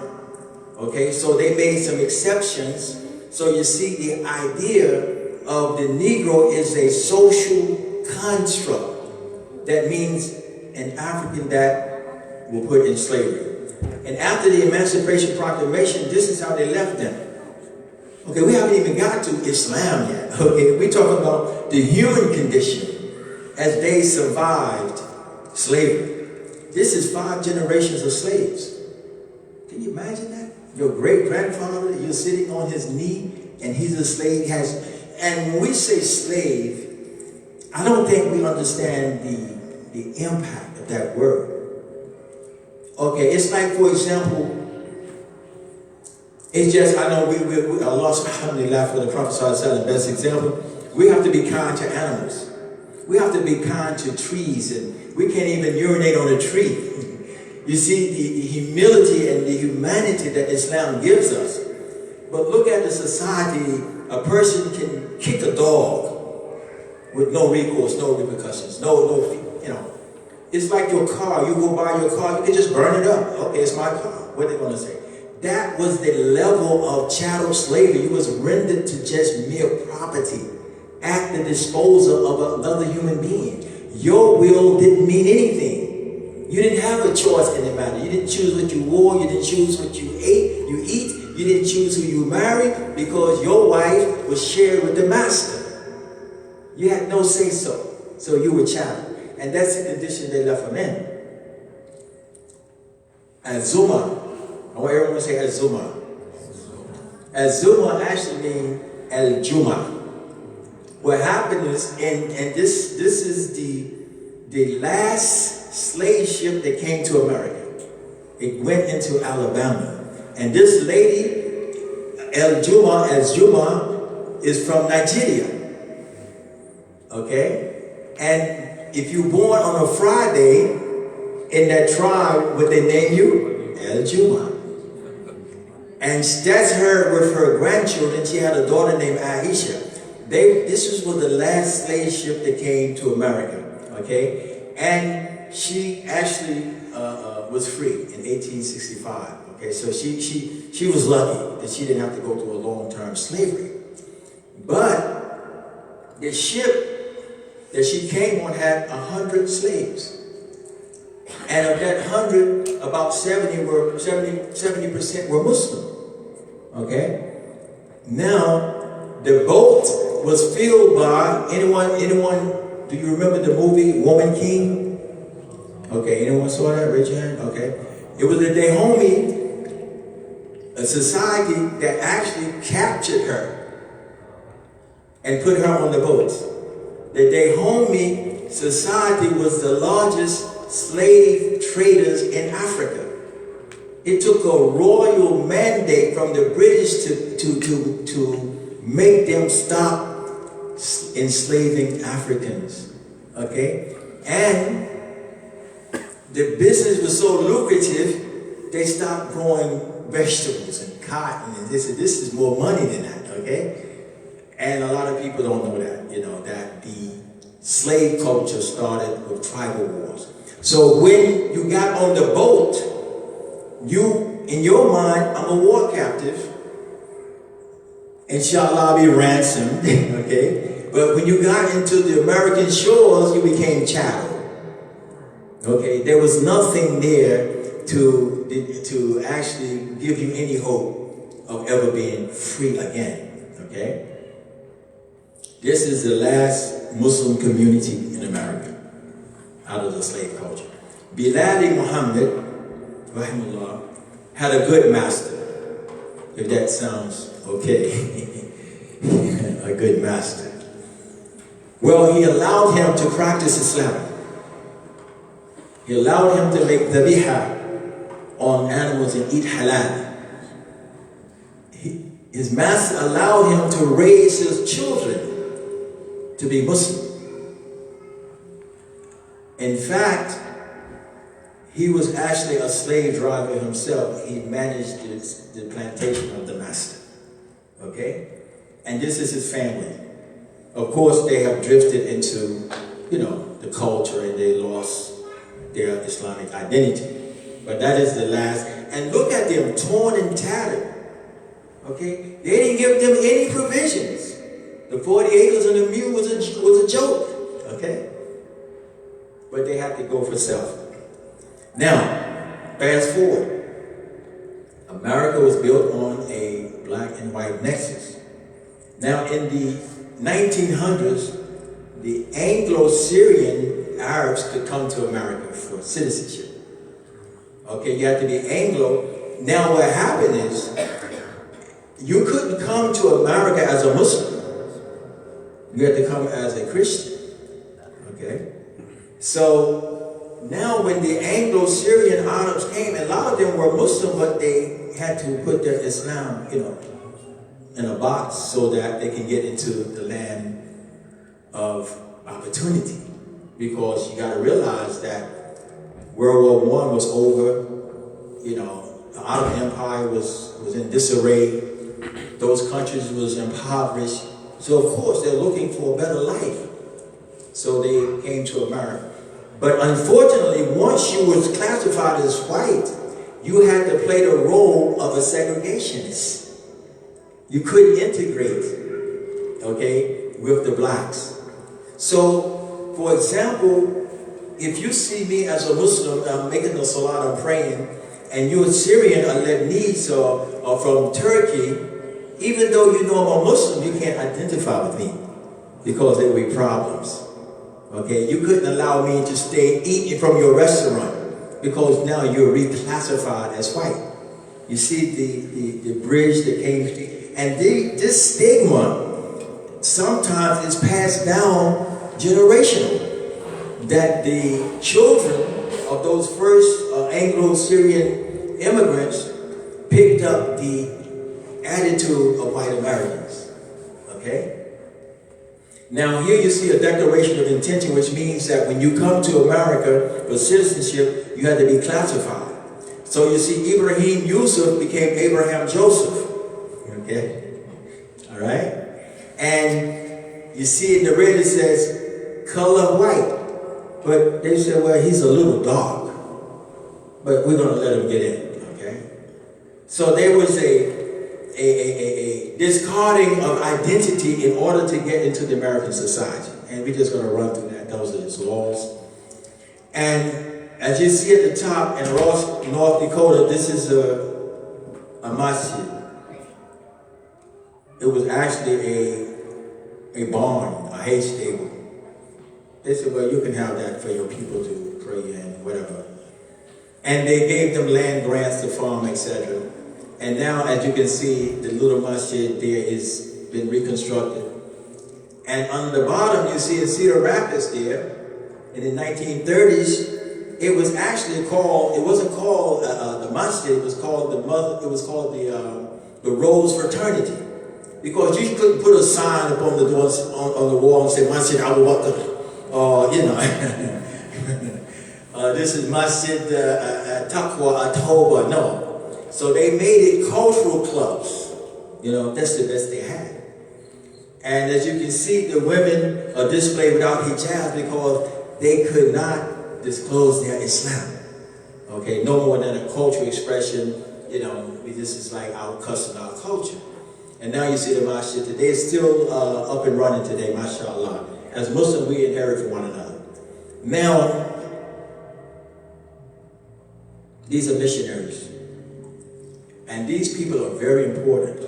Okay, so they made some exceptions. So you see, the idea of the Negro is a social construct. That means an African that will put in slavery. And after the Emancipation Proclamation, this is how they left them. Okay, we haven't even got to Islam yet. Okay, we're talking about the human condition as they survived slavery. This is 5 generations of slaves. Can you imagine that? Your great-grandfather, you're sitting on his knee, and he's a slave. And when we say slave, I don't think we understand the impact of that word. Okay, it's like, for example, it's just, I know we Allah subhanahu wa ta'ala for the Prophet sallallahu alaihi wasallam, best example. We have to be kind to animals. We have to be kind to trees, and we can't even urinate on a tree. You see the humility and the humanity that Islam gives us. But look at the society. A person can kick a dog with no recourse, no repercussions, no, you know. It's like your car. You go buy your car, you can just burn it up. Okay, it's my car. What are they going to say? That was the level of chattel slavery. You was rendered to just mere property at the disposal of another human being. Your will didn't mean anything. You didn't have a choice in the matter. You didn't choose what you wore. You didn't choose what you ate. You eat. You didn't choose who you married because your wife was shared with the master. You had no say-so. So you were chattel. And that's the condition they left them in. Azuma. I want everyone to say Azuma. Azuma actually means El Juma. What happened is, and this is the last slave ship that came to America. It went into Alabama. And this lady, El Juma, as Juma, is from Nigeria. Okay? And if you're born on a Friday in that tribe, would they name you? El Juma. And that's her with her grandchildren. She had a daughter named Aisha. This was the last slave ship that came to America. Okay? And she actually was free in 1865. Okay, so she was lucky that she didn't have to go through a long-term slavery. But the ship that she came on had 100 slaves. And of that 100, about 70% were Muslim. Okay? Now, the boat was filled by anyone, do you remember the movie Woman King? Okay, anyone saw that? Raise your hand. Okay. It was a Dahomey, a society that actually captured her and put her on the boat. The Dahomey society was the largest slave traders in Africa. It took a royal mandate from the British to make them stop enslaving Africans, okay? And the business was so lucrative, they stopped growing vegetables and cotton, and they said, this is more money than that, okay? And a lot of people don't know that, that the slave culture started with tribal wars. So when you got on the boat, you, in your mind, I'm a war captive. Inshallah, I'll be ransomed, okay? But when you got into the American shores, you became chattel. Okay, there was nothing there to actually give you any hope of ever being free again, okay? This is the last Muslim community in America out of the slave culture. Bilal Muhammad, rahimahullah, had a good master, if that sounds okay. A good master. Well, he allowed him to practice Islam. He allowed him to make dhabiha on animals and eat halal. His master allowed him to raise his children to be Muslim. In fact, he was actually a slave driver himself. He managed the plantation of the master. Okay? And this is his family. Of course, they have drifted into, the culture, and they lost their Islamic identity. But that is the last. And look at them, torn and tattered. Okay? They didn't give them any provisions. The 40 acres and the mule was a joke. Okay? But they had to go for self. Now, fast forward. America was built on a black and white nexus. Now, in the 1900s, the Anglo-Syrian Arabs could come to America for citizenship. Okay, you had to be Anglo. Now, what happened is, you couldn't come to America as a Muslim. You had to come as a Christian. Okay? So, now when the Anglo-Syrian Arabs came, a lot of them were Muslim, but they had to put their Islam, in a box so that they can get into the land of opportunity. Because you got to realize that World War I was over, the Ottoman Empire was in disarray, those countries was impoverished, so of course they're looking for a better life. So they came to America. But unfortunately, once you was classified as white, you had to play the role of a segregationist. You couldn't integrate, okay, with the blacks. So, for example, if you see me as a Muslim, I'm making the salat, I'm praying, and you're Syrian or Lebanese or from Turkey, even though you know I'm a Muslim, you can't identify with me because there will be problems. Okay, you couldn't allow me to stay eating from your restaurant because now you're reclassified as white. You see the bridge that came, and this stigma sometimes is passed down generationally. That the children of those first Anglo-Syrian immigrants picked up the attitude of white Americans. Okay? Now here you see a declaration of intention, which means that when you come to America for citizenship, you had to be classified. So you see Ibrahim Yusuf became Abraham Joseph. Okay? Alright? And you see in the red it says color white. But they said, well, he's a little dark. But we're going to let him get in. Okay? So there was a discarding of identity in order to get into the American society. And we're just going to run through that. Those are its laws. And as you see at the top in Ross, North Dakota, this is a masjid. It was actually a barn, a hay stable. They said, well, you can have that for your people to pray in, whatever. And they gave them land grants to farm, etc. And now, as you can see, the little masjid there is been reconstructed. And on the bottom, you see in Cedar Rapids there, in the 1930s, it was actually called, it wasn't called the masjid, it was called the Rose Fraternity. Because you couldn't put a sign up on the doors on the wall and say Masjid Abu Bakr, or this is Masjid Taqwa Atoba. No. So they made it cultural clubs. That's the best they had. And as you can see, the women are displayed without hijab because they could not disclose their Islam. Okay, no more than a cultural expression. This is like our custom, our culture. And now you see the masjid today is still up and running today, mashallah. As Muslims, we inherit from one another. Now, these are missionaries. And these people are very important.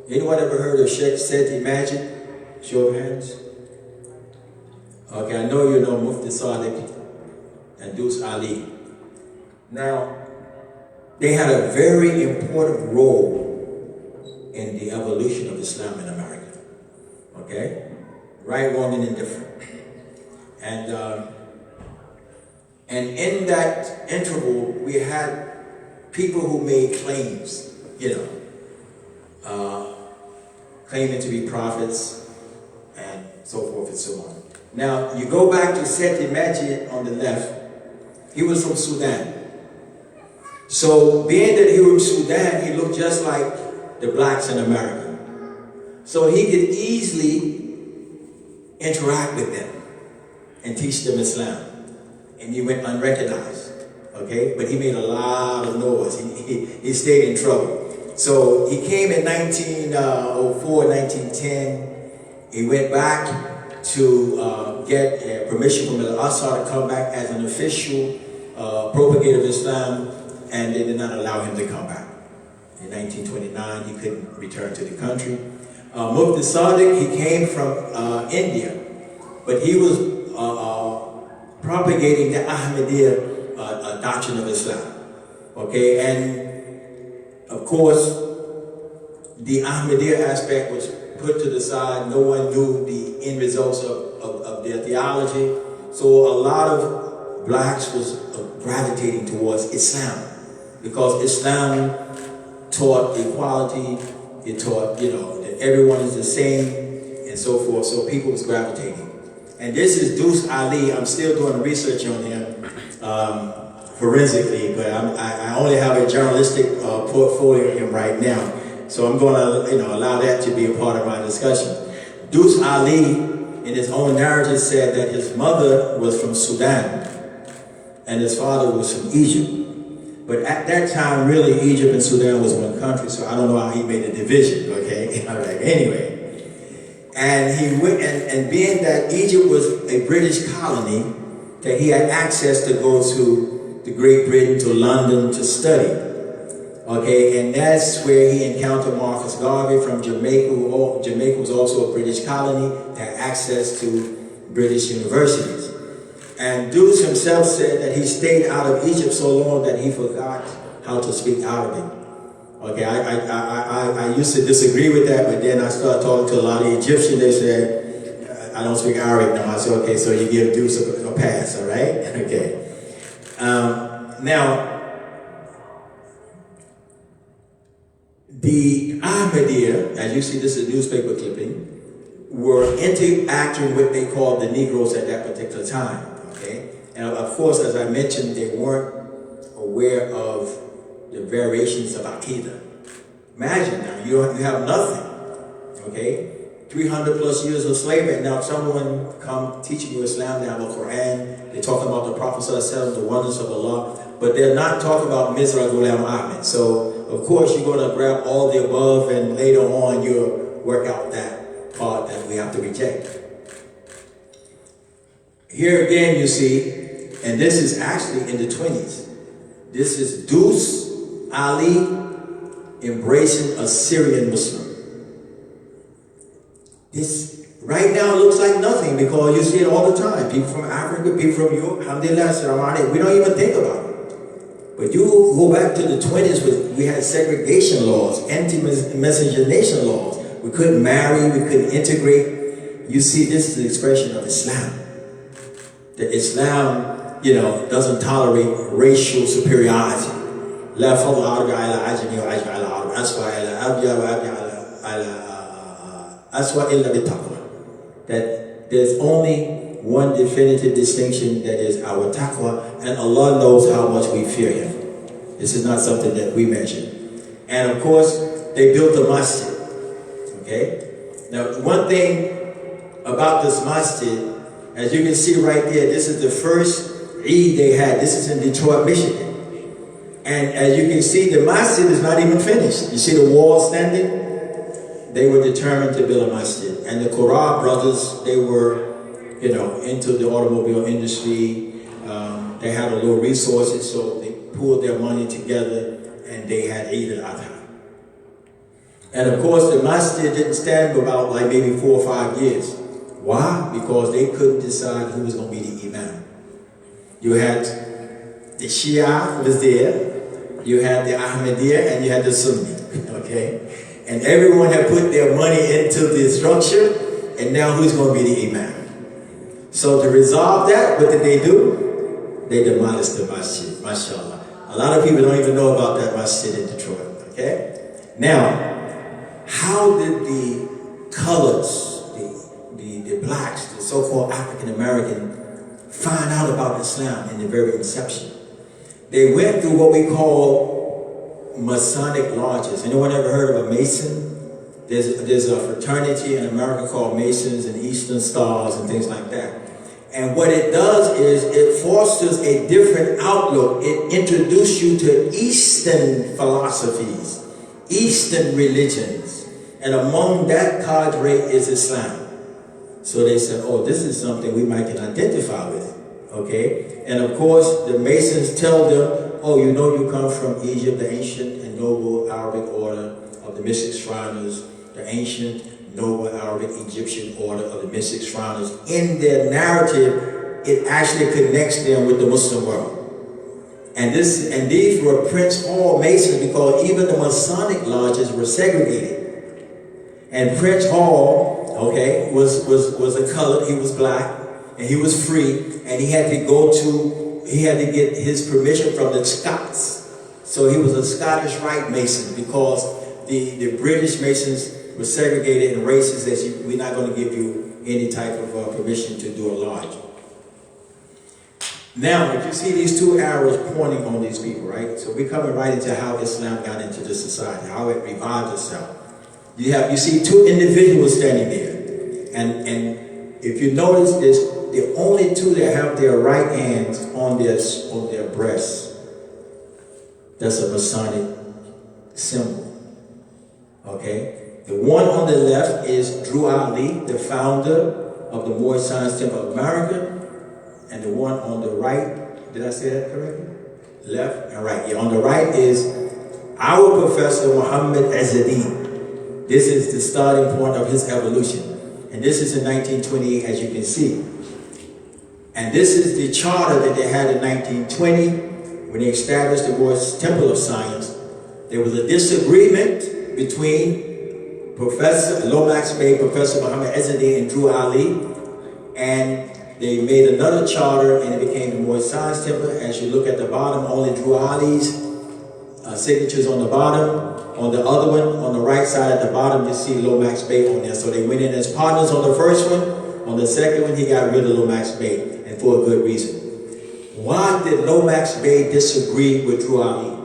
Anyone ever heard of Shaykh Seti Majid? Show of hands. Okay, I know you know Mufti Sadiq and Dus Ali. Now, they had a very important role in the evolution of Islam in America. Okay? Right, wrong, and indifferent. And in that interval, we had people who made claims, claiming to be prophets and so forth and so on. Now, you go back to Seti Majid on the left, he was from Sudan. So, being that he was from Sudan, he looked just like the blacks in America. So he could easily interact with them and teach them Islam. And he went unrecognized, okay? But he made a lot of noise. He stayed in trouble. So he came in 1904, 1910. He went back to get permission from Al-Assad to come back as an official propagator of Islam, and they did not allow him to come back. In 1929, he couldn't return to the country. Mufti Sadiq, he came from India, but he was propagating the Ahmadiyya doctrine of Islam. Okay, and of course, the Ahmadiyya aspect was put to the side. No one knew the end results of their theology. So a lot of blacks was gravitating towards Islam, because Islam taught equality, it taught, that everyone is the same, and so forth. So people was gravitating. And this is Dus Ali. I'm still doing research on him forensically, but I only have a journalistic portfolio of him right now. So I'm going to, allow that to be a part of my discussion. Dus Ali, in his own narrative, said that his mother was from Sudan and his father was from Egypt. But at that time, really, Egypt and Sudan was one country, so I don't know how he made a division, okay? All right, anyway. And he went, and being that Egypt was a British colony, that he had access to go to Great Britain, to London, to study. Okay, and that's where he encountered Marcus Garvey from Jamaica. Jamaica was also a British colony, had access to British universities. And Dus himself said that he stayed out of Egypt so long that he forgot how to speak Arabic. Okay, I used to disagree with that, but then I started talking to a lot of Egyptians. They said, I don't speak Arabic now. I said, okay, so you give Dus a pass, all right? Okay. Now, the Ahmadiyya, as you see, this is a newspaper clipping, were interacting with what they called the Negroes at that particular time. Okay? And of course, as I mentioned, they weren't aware of the variations of Aqidah. Imagine now, you have nothing, okay? 300 plus years of slavery, and now someone come teaching you Islam, they have a Quran, they talk about the Prophet ﷺ, the wonders of Allah, but they're not talking about Mizra Ghulam Ahmed. So, of course, you're going to grab all the above, and later on, you'll work out that part that we have to reject. Here again, you see, and this is actually in the 20s. This is Dus Ali embracing a Syrian Muslim. This right now looks like nothing, because you see it all the time. People from Africa, people from Europe, alhamdulillah, salam alaikum. We don't even think about it. But you go back to the 20s, we had segregation laws, anti-miscegenation laws. We couldn't marry, we couldn't integrate. You see, this is the expression of Islam. That Islam, doesn't tolerate racial superiority. لا فضل عربي على عجمي وعجمي على عربي أسوأ على أبيض وأبيض على Aswa illa bitaqwa. That there's only one definitive distinction, that is our taqwa, and Allah knows how much we fear Him. This is not something that we measure. And of course, they built a masjid. Okay? Now, one thing about this masjid, as you can see right there, this is the first Eid they had. This is in Detroit, Michigan. And as you can see, the masjid is not even finished. You see the wall standing? They were determined to build a masjid. And the Qurra brothers, they were, into the automobile industry. They had a little resources, so they pulled their money together and they had Eid al-Adha. And of course, the masjid didn't stand for about like maybe 4 or 5 years. Why? Because they couldn't decide who was going to be the imam. You had the Shia was there, you had the Ahmadiyya, and you had the Sunni, okay? And everyone had put their money into the structure, and now who's going to be the imam? So to resolve that, what did they do? They demolished the masjid, mashallah. A lot of people don't even know about that masjid in Detroit, okay? Now, how did the colors, the blacks, the so-called African American, find out about Islam in the very inception? They went through what we call Masonic lodges. Anyone ever heard of a Mason? There's a fraternity in America called Masons and Eastern Stars and things like that. And what it does is it fosters a different outlook. It introduces you to Eastern philosophies, Eastern religions. And among that cadre is Islam. So they said, oh, this is something we might can identify with, okay? And of course, the Masons tell them, oh, you know you come from Egypt, the ancient and noble Arabic order of the mystic Shriners, the ancient, noble Arabic Egyptian order of the mystic Shriners. In their narrative, it actually connects them with the Muslim world. And these were Prince Hall Masons, because even the Masonic lodges were segregated. And Prince Hall, okay, was a colored, he was black, and he was free, and he had to get his permission from the Scots. So he was a Scottish Rite Mason, because the British Masons were segregated in races that we're not going to give you any type of permission to do a lodge. Now, if you see these two arrows pointing on these people, right? So we're coming right into how Islam got into the society, how it revived itself. You see two individuals standing there. And if you notice this, the only two that have their right hands on their breasts. That's a Masonic symbol. Okay? The one on the left is Drew Ali, the founder of the Moorish Science Temple of America. And the one on the right, did I say that correctly? Left and right. Yeah, on the right is our Professor Muhammad Azadeen. This is the starting point of his evolution. And this is in 1928, as you can see. And this is the charter that they had in 1920 when they established the Moorish Temple of Science. There was a disagreement between Professor Lomax Bey, Professor Muhammad Azadeen, and Drew Ali. And they made another charter, and it became the Moorish Science Temple. As you look at the bottom, only Drew Ali's signatures on the bottom. On the other one, on the right side at the bottom, you see Lomax Bey on there. So they went in as partners on the first one. On the second one, he got rid of Lomax Bey, and for a good reason. Why did Lomax Bey disagree with Drew Ali?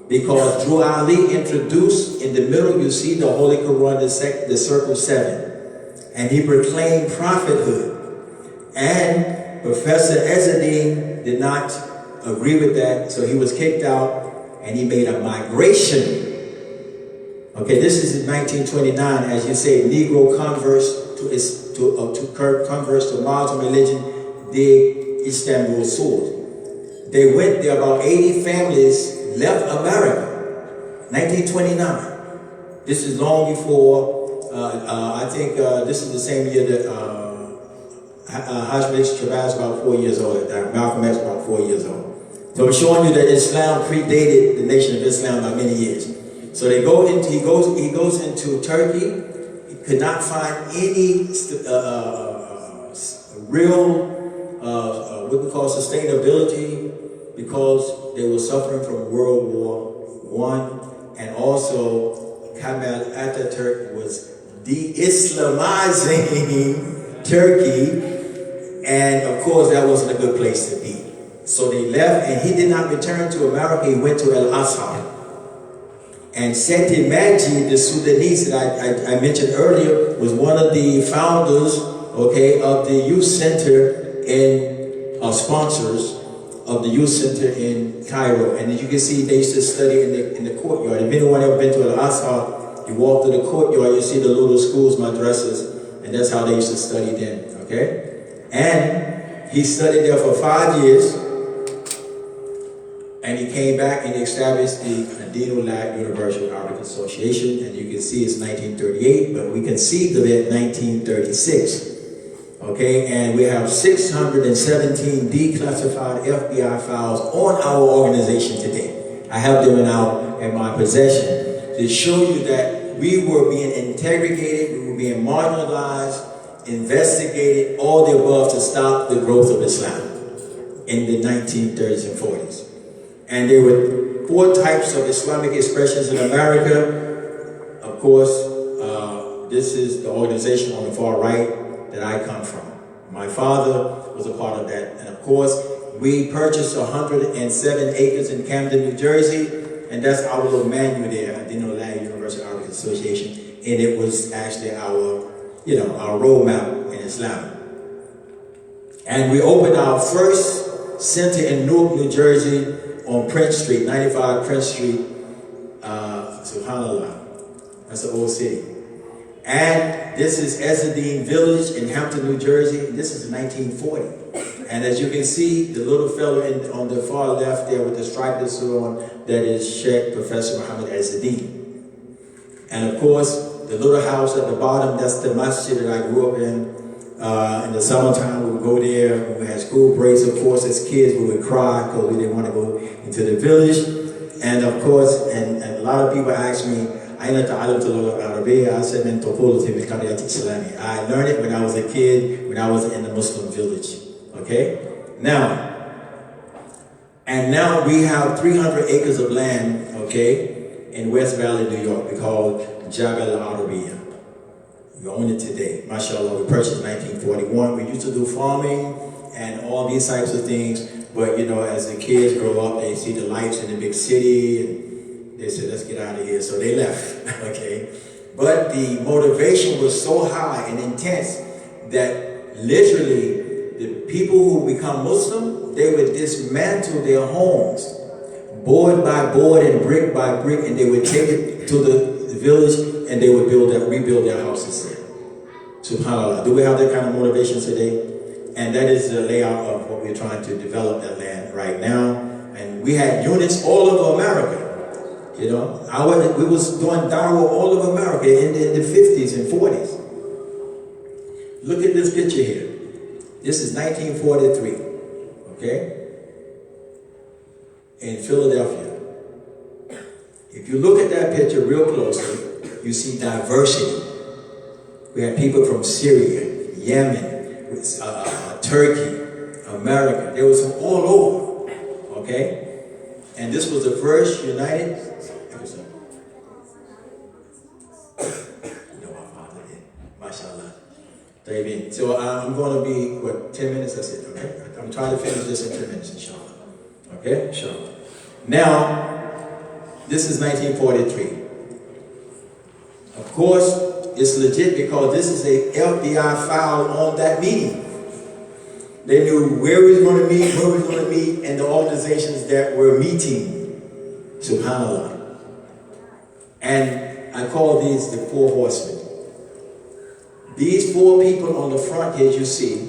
Because Drew Ali introduced, in the middle, you see the Holy Quran, the circle 7. And he proclaimed prophethood. And Professor Azadeen did not agree with that, so he was kicked out, and he made a migration. Okay, this is in 1929, as you say, Negro converts converts to Muslim religion, dig Istanbul sword. They went there, about 80 families left America, 1929. This is long before, I think this is the same year that Hajj Shabazz about 4 years old, Malcolm X about 4 years old. So I'm showing you that Islam predated the Nation of Islam by many years. So he goes into Turkey. He could not find any real what we call sustainability, because they were suffering from World War I, and also Kemal Atatürk was de-Islamizing Turkey, and of course that wasn't a good place to be. So they left, and he did not return to America. He went to Al-Azhar. And Seti Majid, the Sudanese that I mentioned earlier, was one of the founders, okay, of the youth center sponsors of the youth center in Cairo. And as you can see, they used to study in the courtyard. If anyone ever been to Al-Azhar, you walk through the courtyard, you see the little schools, madrasas, and that's how they used to study then, okay? And he studied there for 5 years, and he came back and established the Adinullah Universal Arabic Association, and you can see it's 1938, but we conceived of it 1936. Okay, and we have 617 declassified FBI files on our organization today. I have them in my possession to show you that we were being interrogated, we were being marginalized, investigated, all the above to stop the growth of Islam in the 1930s and 40s. And there were 4 types of Islamic expressions in America. Of course, this is the organization on the far right that I come from. My father was a part of that. And of course, we purchased 107 acres in Camden, New Jersey, and that's our little manual there, Adinullah Universal Arabic Association, and it was actually our roadmap in Islam. And we opened our first center in Newark, New Jersey, on Prince Street, 95 Prince Street, subhanAllah, that's an old city. And this is Ezadeen Village in Hampton, New Jersey. This is 1940. And as you can see, the little fellow on the far left there with the striped suit on, that is Shaykh Professor Muhammad Ezadeen. And of course, the little house at the bottom, that's the masjid that I grew up in. In the summertime, we would go there. When we had school breaks, of course, as kids, we would cry because we didn't want to go into the village. And of course, and a lot of people ask me, I learned it when I was a kid, when I was in the Muslim village. Okay? Now we have 300 acres of land, okay, in West Valley, New York. We call Jaaber. We own it today. MashaAllah, we purchased in 1941. We used to do farming and all these types of things. But, as the kids grow up, they see the lights in the big city, and they said, let's get out of here. So they left, okay? But the motivation was so high and intense that literally the people who become Muslim, they would dismantle their homes, board by board and brick by brick, and they would take it to the village and they would rebuild their houses there. SubhanAllah. Do we have that kind of motivation today? And that is the layout of what we're trying to develop that land right now. And we had units all over America. We was doing dawah all over America in the 50s and 40s. Look at this picture here. This is 1943, okay? In Philadelphia. If you look at that picture real closely, you see diversity. We had people from Syria, Yemen, Turkey, America. There was some all over, okay? And this was the first United... MashaAllah. So I'm going to be, 10 minutes, that's it, okay? I'm trying to finish this in 10 minutes, inshallah. Okay? Inshallah. Now, this is 1943. Of course, it's legit because this is a FBI file on that meeting. They knew where we were going to meet, and the organizations that were meeting. SubhanAllah. And I call these the 4 horsemen. These 4 people on the front here, you see,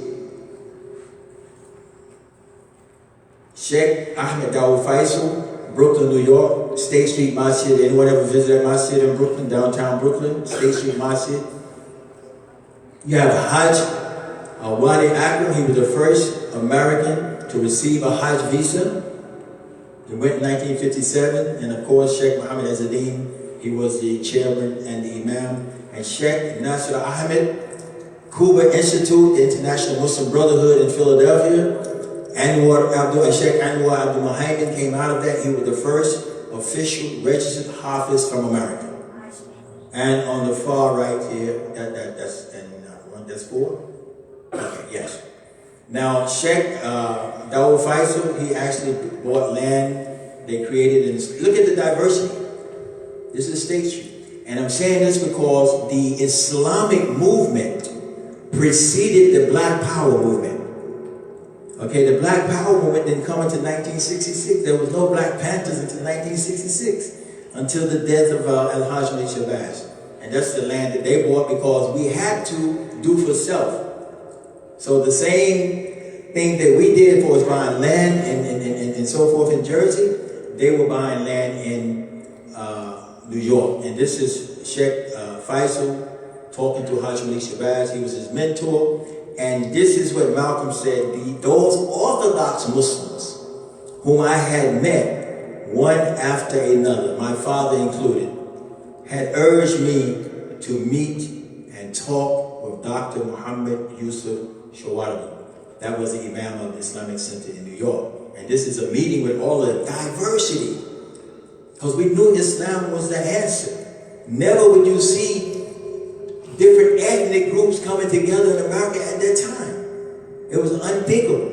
Sheikh Ahmed Dawud Faisal, Brooklyn, New York, State Street Masjid. Anyone ever visited Masjid in Brooklyn, downtown Brooklyn? State Street Masjid. You have Hajj Wadi Akram. He was the first American to receive a Hajj visa. He went in 1957. And of course, Sheikh Muhammad Ezadeen, he was the chairman and the imam. And Sheikh Nasir Ahmed, Cuba Institute, the International Muslim Brotherhood in Philadelphia. Sheikh Anwar Abdul Muhammad came out of that. He was the first official registered Hafiz from America. And on the far right here, that's 4? Okay, yes. Now, Shaykh Dawud Faisal, he actually bought land. They created, and look at the diversity. This is State Street. And I'm saying this because the Islamic movement preceded the Black Power movement. Okay, the Black Power movement didn't come until 1966. There was no Black Panthers until 1966, until the death of Al-Hajj Ali Shabazz. And that's the land that they bought because we had to do for self. So the same thing that we did for us buying land and so forth in Jersey, they were buying land in New York. And this is Shaykh Faisal talking to Hajj Ali Shabazz. He was his mentor. And this is what Malcolm said, those Orthodox Muslims whom I had met one after another, my father included, had urged me to meet and talk with Dr. Muhammad Yusuf Shawardi. That was the Imam of the Islamic Center in New York. And this is a meeting with all the diversity, because we knew Islam was the answer. Never would you see different ethnic groups coming together in America at that time. It was unthinkable.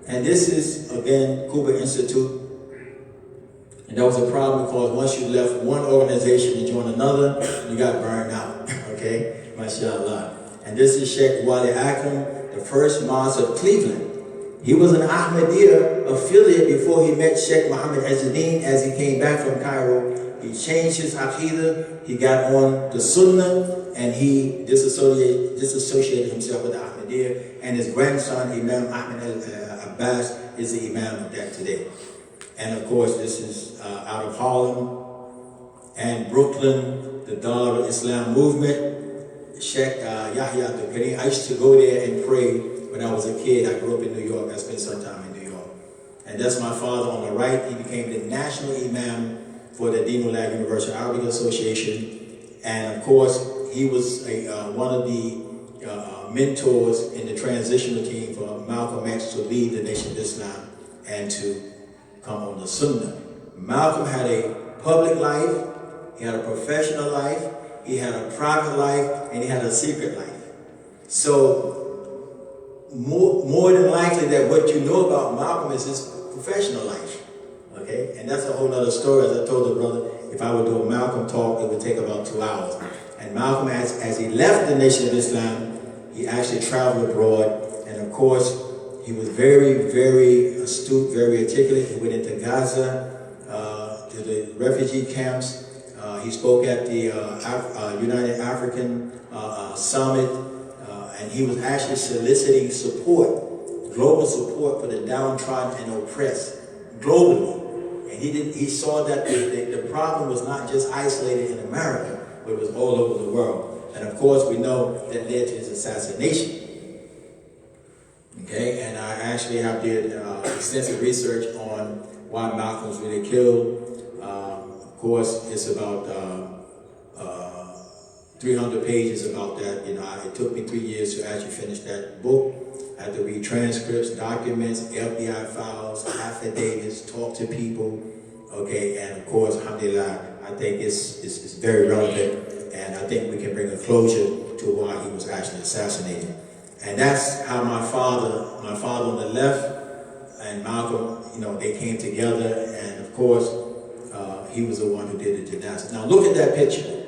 And this is, again, Cuba Institute. And that was a problem because once you left one organization and joined another, you got burned out. Okay? MashaAllah. And this is Sheikh Wali Akram, the first Mosque of Cleveland. He was an Ahmadiyya affiliate before he met Sheikh Muhammad Azzuddin as he came back from Cairo. He changed his Aqidah, he got on the Sunnah, and he disassociated himself with the Ahmadiyya. And his grandson, Imam Ahmed Abbas, is the Imam of that today. And of course, this is out of Harlem and Brooklyn, the Dar al-Islam movement. Sheikh Yahya Abdul Karim. I used to go there and pray when I was a kid. I grew up in New York. I spent some time in New York. And that's my father on the right. He became the national imam for the Deen Ulag Universal Arabic Association. And of course, he was one of the mentors in the transitional team for Malcolm X to lead the Nation of Islam and to come on the Sunnah. Malcolm had a public life, he had a professional life, he had a private life, and he had a secret life. So more than likely that what you know about Malcolm is his professional life. Okay? And that's a whole other story. As I told the brother, if I would do a Malcolm talk, it would take about 2 hours. And Malcolm, as he left the Nation of Islam, he actually traveled abroad. And of course, he was very, very astute, very articulate. He went into Gaza, to the refugee camps. He spoke at the United African Summit, and he was actually soliciting support, global support for the downtrodden and oppressed globally. And he saw that the problem was not just isolated in America, but it was all over the world. And of course, we know that led to his assassination. Okay, and I actually have did extensive research on why Malcolm was really killed. Of course, it's about 300 pages about that. You know, it took me 3 years to actually finish that book. I had to read transcripts, documents, FBI files, affidavits, talk to people. Okay, and of course, alhamdulillah, I think it's very relevant, and I think we can bring a closure to why he was actually assassinated. And that's how my father on the left and Malcolm, you know, they came together, and of course, he was the one who did the janazah. Now look at that picture.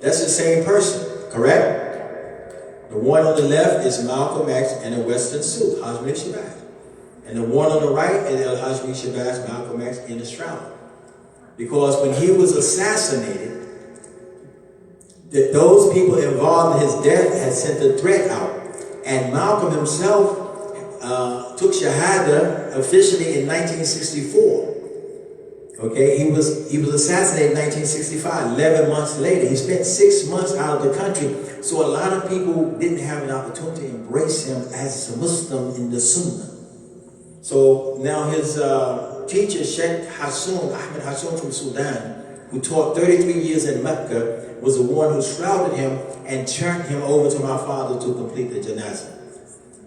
That's the same person, correct? The one on the left is Malcolm X in a Western suit, Hajj Ali Shabazz. And the one on the right is Hajj Ali Shabazz, Malcolm X in a shroud. Because when he was assassinated, those people involved in his death had sent a threat out. And Malcolm himself took Shahada officially in 1964. Okay, he was assassinated in 1965, 11 months later. He spent 6 months out of the country. So a lot of people didn't have an opportunity to embrace him as a Muslim in the Sunnah. So now his teacher, Sheikh Ahmed Hassoun from Sudan, who taught 33 years in Mecca, was the one who shrouded him and turned him over to my father to complete the janazah.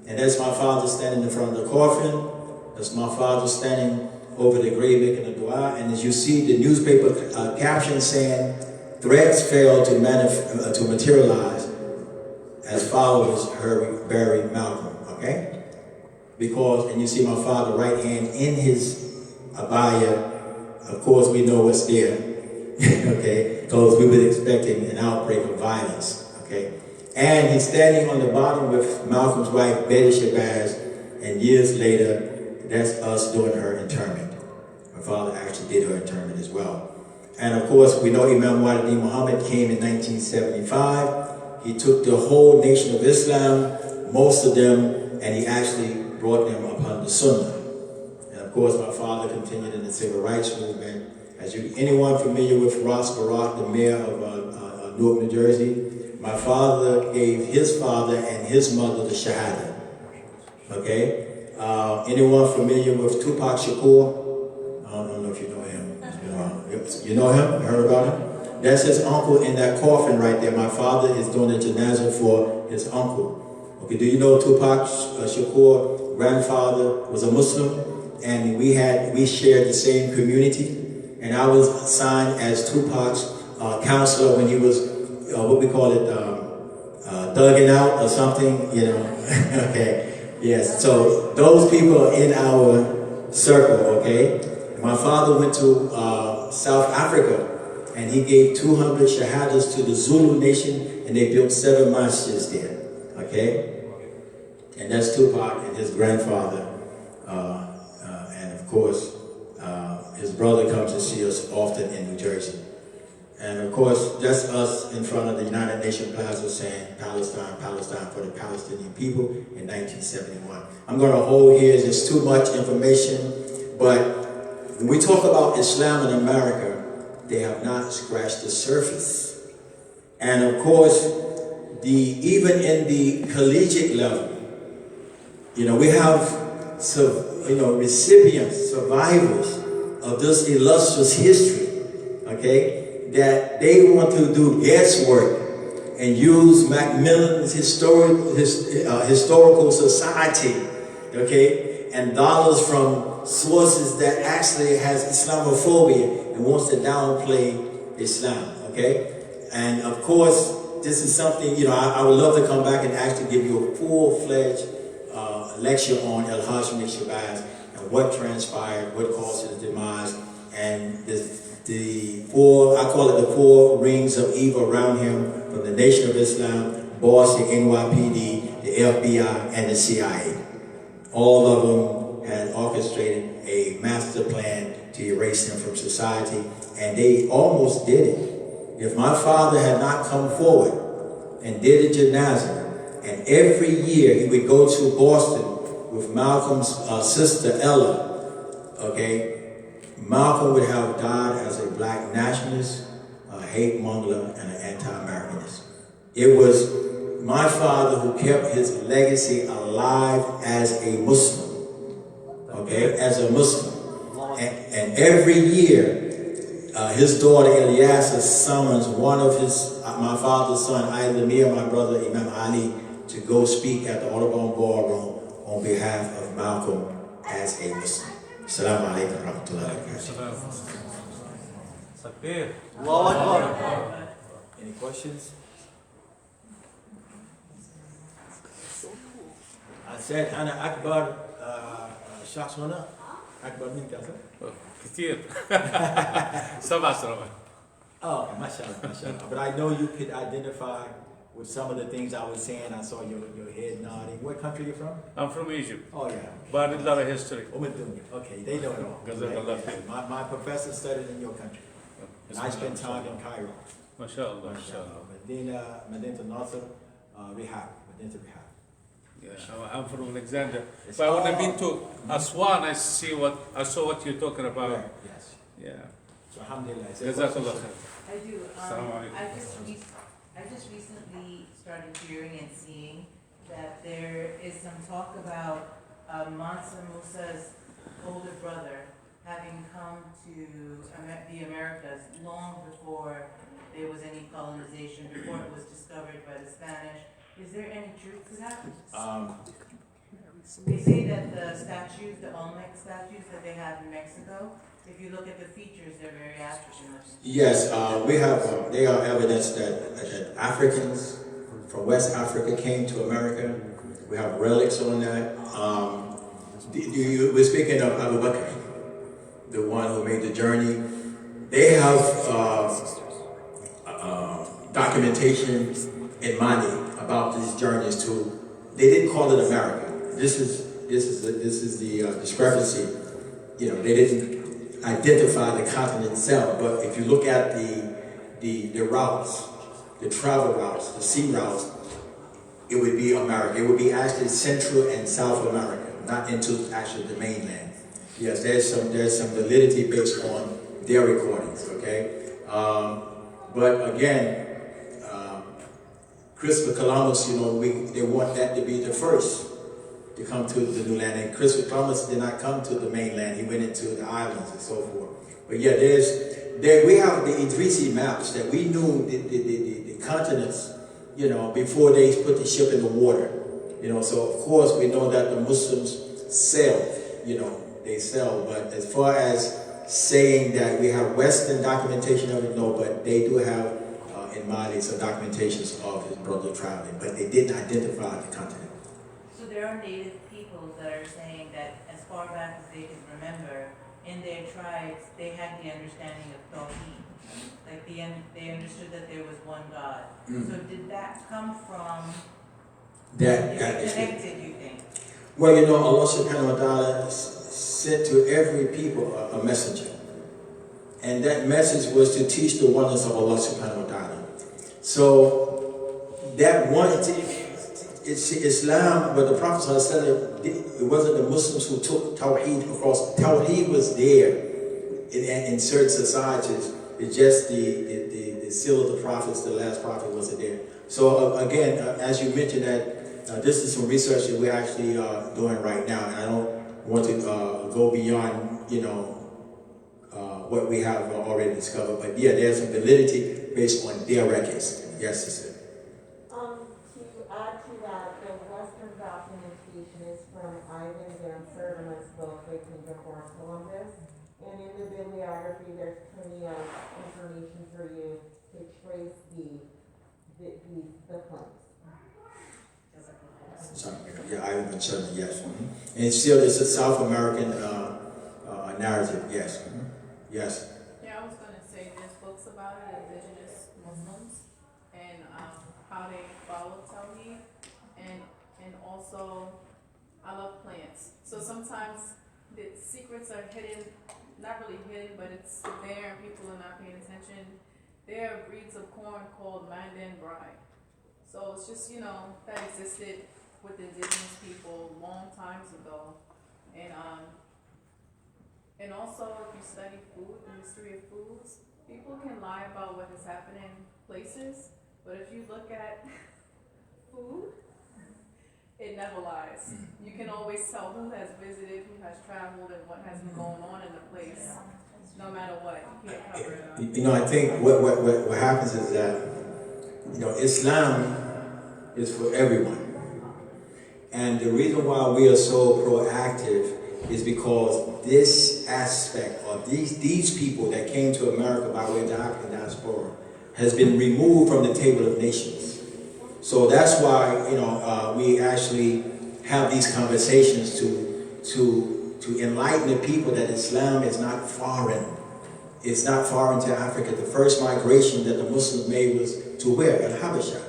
And that's my father standing in front of the coffin. That's my father standing over the grave making a dua. And as you see the newspaper caption saying, threats failed to materialize as followers buried Malcolm, okay? Because, and you see my father right hand in his abaya, of course we know what's there, okay? Because we were expecting an outbreak of violence, okay? And he's standing on the bottom with Malcolm's wife, Betty Shabazz, and years later, that's us doing her interment. My father actually did her interment as well. And of course, we know Imam Walidain Muhammad came in 1975. He took the whole nation of Islam, most of them, and he actually brought them upon the Sunnah. And of course, my father continued in the civil rights movement. Anyone familiar with Ross Barack, the mayor of Newark, New Jersey? My father gave his father and his mother the Shahada. Okay? Anyone familiar with Tupac Shakur? I don't know if you know him. You know him? You heard about him? That's his uncle in that coffin right there. My father is doing the janazah for his uncle. Okay, do you know Tupac Shakur, grandfather, was a Muslim, and we shared the same community, and I was assigned as Tupac's counselor when he was, what we call it, thugging out or something, you know. Okay, yes, so those people are in our circle, okay? My father went to South Africa, and he gave 200 shahadas to the Zulu nation, and they built 7 masjids there, okay? And that's Tupac and his grandfather. And of course, his brother comes to see us often in New Jersey. And of course, that's us in front of the United Nations Plaza saying Palestine, Palestine for the Palestinian people in 1971. I'm going to hold here, there's too much information, but when we talk about Islam in America, they have not scratched the surface. And of course, even in the collegiate level, you know, we have recipients, survivors of this illustrious history, okay, that they want to do guesswork and use Macmillan's historical society, okay, and dollars from sources that actually has Islamophobia and wants to downplay Islam, okay? And of course, this is something, you know, I would love to come back and actually give you a full-fledged lecture on Al-Hashmi Shabazz and what transpired, what caused his demise, and the four, I call it the 4 rings of evil around him, from the Nation of Islam, boss, the NYPD, the FBI, and the CIA. All of them had orchestrated a master plan to erase him from society, and they almost did it. If my father had not come forward and did a janazah, and every year he would go to Boston with Malcolm's sister Ella, okay, Malcolm would have died as a black nationalist, a hate monger, and an anti-Americanist. It was my father who kept his legacy alive as a Muslim, okay, as a Muslim. And every year, his daughter Eliasa summons one of my father's son, either me or my brother Imam Ali, to go speak at the Audubon Ballroom on behalf of Malcolm as a Muslim. Assalamu alaikum wa rahmatullahi wa barakatuh. Any questions? I said, Ana Akbar شخص هنا أكبر من كذا. كثير. 7 سنوات. Oh, mashallah. But I know you could identify with some of the things I was saying. I saw your head nodding. What country are you from? I'm from Egypt. Oh yeah. But a lot of history. Okay, they know it all. Right? My professor studied in your country. And I spent time in Cairo. MashaAllah. MashaAllah. Medina Nasr, Rehab. Yeah, I'm from Alexander. But when I've been to Aswan, I saw what you're talking about. Right. Yes. Yeah. So alhamdulillah. Jazakallah khair. I do. Assalamu alaikum. I just recently started hearing and seeing that there is some talk about Mansa Musa's older brother having come to the Americas long before there was any colonization, before it was discovered by the Spanish. Is there any truth to that? They say that the statues, the Olmec statues that they have in Mexico, if you look at the features, they're very African looking. Yes, we have, there are evidence that Africans from West Africa came to America. We have relics on that. We're speaking of Abu Bakr, the one who made the journey. They have documentation in Mali about these journeys too. They didn't call it America. This is the discrepancy. You know, they didn't identify the continent itself. But if you look at the routes, the travel routes, the sea routes, it would be America. It would be actually Central and South America, not into actually the mainland. Yes, there's some validity based on their recordings. Okay, but again. Christopher Columbus, you know, they want that to be the first to come to the new land. And Christopher Columbus did not come to the mainland. He went into the islands and so forth. But yeah, we have the Idrisi maps that we knew the continents, you know, before they put the ship in the water. You know, so of course we know that the Muslims sailed, you know, they sailed. But as far as saying that we have Western documentation of it, no, but they do have in Mali some documentations of his brother traveling, but they didn't identify the continent. So there are native peoples that are saying that as far back as they can remember, in their tribes, they had the understanding of Tawheed. Like they understood that there was one God. So did that come from, That is is it connected, you think? Well, you know, Allah subhanahu wa ta'ala sent to every people a messenger. And that message was to teach the oneness of Allah subhanahu wa ta'ala. So that one, it's Islam, but the Prophet said it wasn't the Muslims who took Tawheed across. Tawheed was there in certain societies. It's just the seal of the prophets, the last prophet wasn't there. So again, as you mentioned that this is some research that we're actually doing right now. And I don't want to go beyond, you know, what we have already discovered. But yeah, there's some validity based on their records. Yes, sister. To add to that, the Western documentation is from Ivan Van Sertima's book, The Kingdom of Columbus. And in the bibliography, there's plenty of information for you to trace the claims. Sorry, yeah, Ivan Van Sertima, yes. And it's still, it's a South American narrative, yes. Yes. Yeah, I was going to say there's books about it, indigenous Muslims, and how they follow Tawheed, and also I love plants. So sometimes the secrets are hidden, not really hidden, but it's there and people are not paying attention. There are breeds of corn called Mandan Brai. So it's just, you know, that existed with indigenous people long times ago. And also, if you study food, the history of foods, people can lie about what has happened in places, but if you look at food, it never lies. You can always tell who has visited, who has traveled, and what has been going on in the place, no matter what. You can't cover it up. You know, I think what happens is that, you know, Islam is for everyone. And the reason why we are so proactive is because this aspect of these people that came to America by way of the African diaspora has been removed from the table of nations. So that's why, you know, we actually have these conversations to enlighten the people that Islam is not foreign. It's not foreign to Africa. The first migration that the Muslims made was to where? Al-Habasha.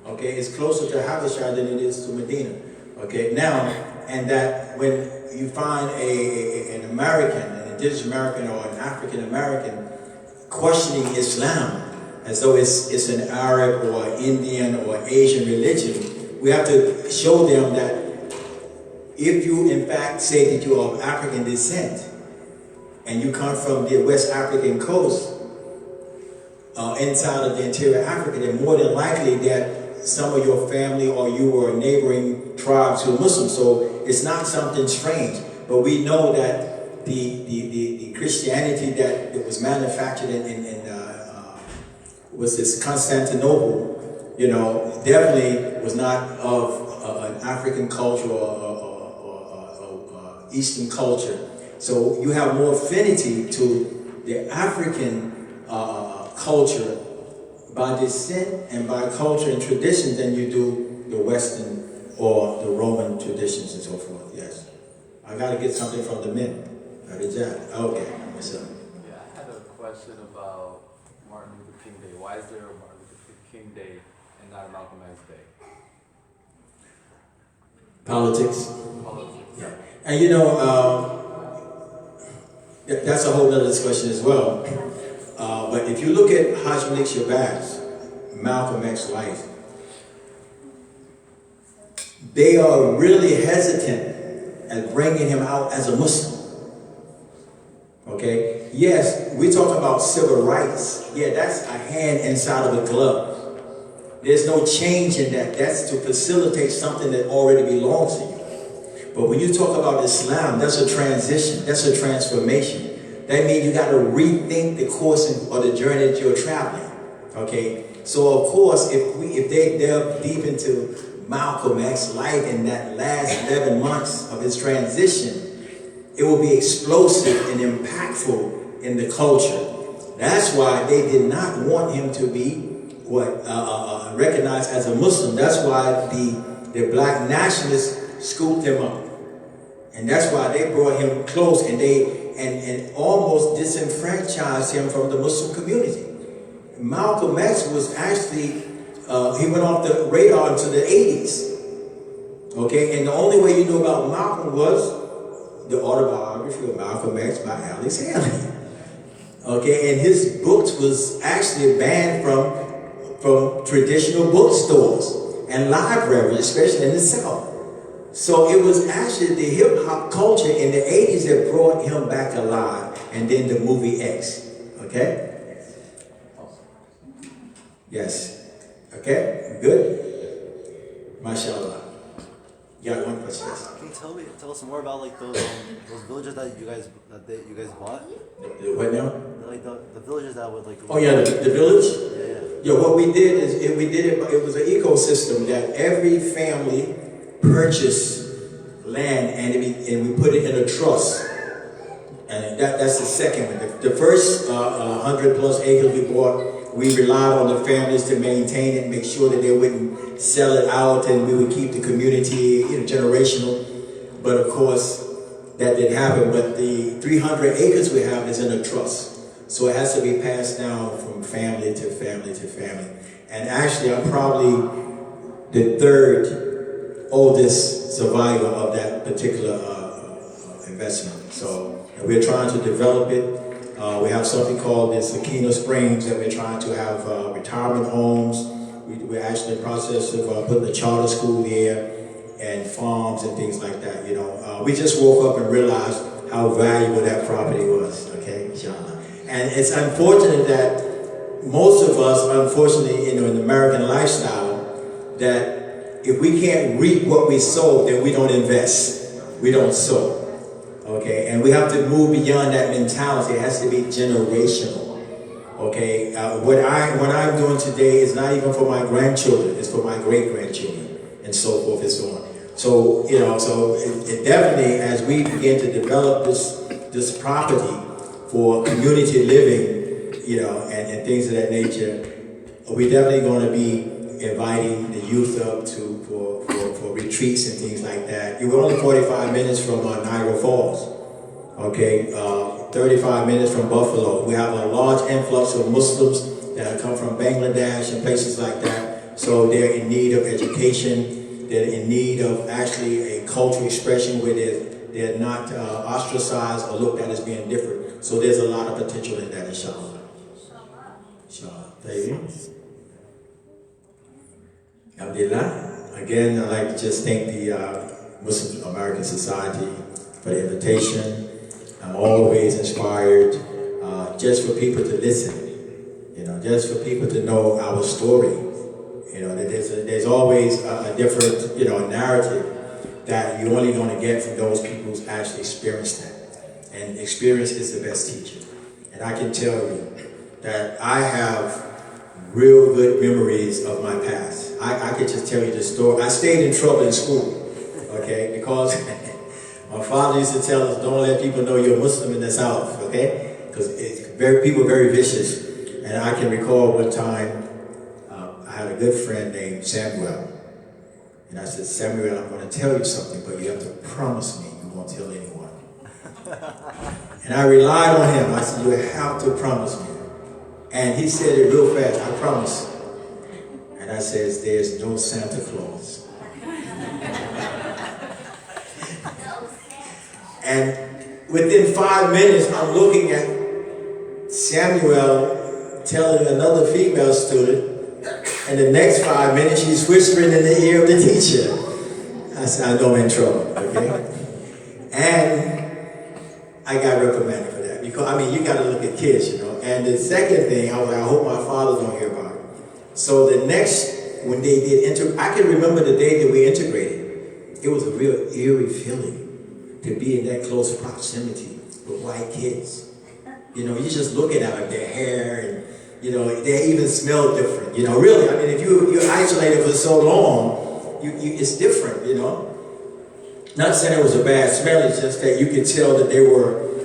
Okay, it's closer to Habasha than it is to Medina. Okay, now, and that when you find an American, an indigenous American or an African American questioning Islam as though it's an Arab or Indian or Asian religion, we have to show them that if you in fact say that you are of African descent and you come from the West African coast, inside of the interior Africa, then more than likely that some of your family or you or neighboring tribes who are Muslim. So it's not something strange. But we know that the Christianity that was manufactured in was this Constantinople, you know, definitely was not of an African culture or Eastern culture. So you have more affinity to the African culture by descent and by culture and tradition than you do the Western or the Roman traditions and so forth. Yes. I got to get something from the men. Okay. What's up? Yeah, I had a question about Martin Luther King Day. Why is there a Martin Luther King Day and not a Malcolm X Day? Politics. Politics. Yeah. And you know, that's a whole other discussion as well. But if you look at Hajj Malik Shabazz, Malcolm X's life, they are really hesitant at bringing him out as a Muslim. Okay? Yes, we talk about civil rights. Yeah, that's a hand inside of a glove. There's no change in that. That's to facilitate something that already belongs to you. But when you talk about Islam, that's a transition. That's a transformation. That means you got to rethink the course or the journey that you're traveling. Okay? So of course, if they delve deep into Malcolm X's life in that last 11 months of his transition, it will be explosive and impactful in the culture. That's why they did not want him to be recognized as a Muslim. That's why the black nationalists scooped him up. And that's why they brought him close and almost disenfranchised him from the Muslim community. Malcolm X was actually, he went off the radar into the 80s. Okay, and the only way you knew about Malcolm was the autobiography of Malcolm X by Alex Haley. Okay, and his books was actually banned from traditional bookstores and libraries, especially in the South. So it was actually the hip-hop culture in the 80s that brought him back alive, and then the movie X. Okay? Yes. Okay? Good? MashaAllah. You got one question? Can you tell us more about like those villages that you guys bought? What now? Like the villages that would like. Oh yeah, the village. Yeah. Yeah. What we did is it was an ecosystem that every family purchased land and we put it in a trust. And that's the second one. The first 100 plus acres we bought, we relied on the families to maintain it, make sure that they wouldn't sell it out, and we would keep the community generational. But of course, that didn't happen. But the 300 acres we have is in a trust. So it has to be passed down from family to family to family. And actually, I'm probably the third oldest survivor of that particular investment. So we're trying to develop it. We have something called the Sakina Springs that we're trying to have retirement homes. We're actually in the process of putting a charter school there and farms and things like that. We just woke up and realized how valuable that property was. Okay, inshallah. And it's unfortunate that most of us, unfortunately, in the American lifestyle, that if we can't reap what we sow, then we don't invest. We don't sow. Okay, and we have to move beyond that mentality. It has to be generational. Okay, what I'm doing today is not even for my grandchildren; it's for my great-grandchildren, and so forth and so on. So so it definitely, as we begin to develop this property for community living, and things of that nature, we're definitely going to be inviting the youth up for retreats and things like that. We're only 45 minutes from Niagara Falls. Okay, 35 minutes from Buffalo. We have a large influx of Muslims that have come from Bangladesh and places like that. So they're in need of education. They're in need of actually a cultural expression where they're not ostracized or looked at as being different. So there's a lot of potential in that, inshallah. Inshallah. Thank you. Alhamdulillah. Again, I'd like to just thank the Muslim American Society for the invitation. I'm always inspired just for people to listen, just for people to know our story. That there's always a different, narrative that you're only going to get from those people who's actually experienced that. And experience is the best teacher. And I can tell you that I have real good memories of my past. I could just tell you the story. I stayed in trouble in school, okay, because my father used to tell us, don't let people know you're a Muslim in the South, okay? Because people are very vicious. And I can recall one time, I had a good friend named Samuel. And I said, Samuel, I'm going to tell you something, but you have to promise me you won't tell anyone. And I relied on him. I said, you have to promise me. And he said it real fast, I promise. And I said, there's no Santa Claus. And within 5 minutes, I'm looking at Samuel telling another female student, and the next 5 minutes, she's whispering in the ear of the teacher. I said, I know I'm in trouble, okay? And I got reprimanded for that. Because, I mean, you got to look at kids, you know. And the second thing, I was like, I hope my father don't hear about it. So the next, when they did I can remember the day that we integrated. It was a real eerie feeling to be in that close proximity with white kids. You know, you're just looking at them, their hair, and, you know, they even smell different. You know, really, I mean, if you're isolated for so long, it's different, you know. Not saying it was a bad smell, it's just that you could tell that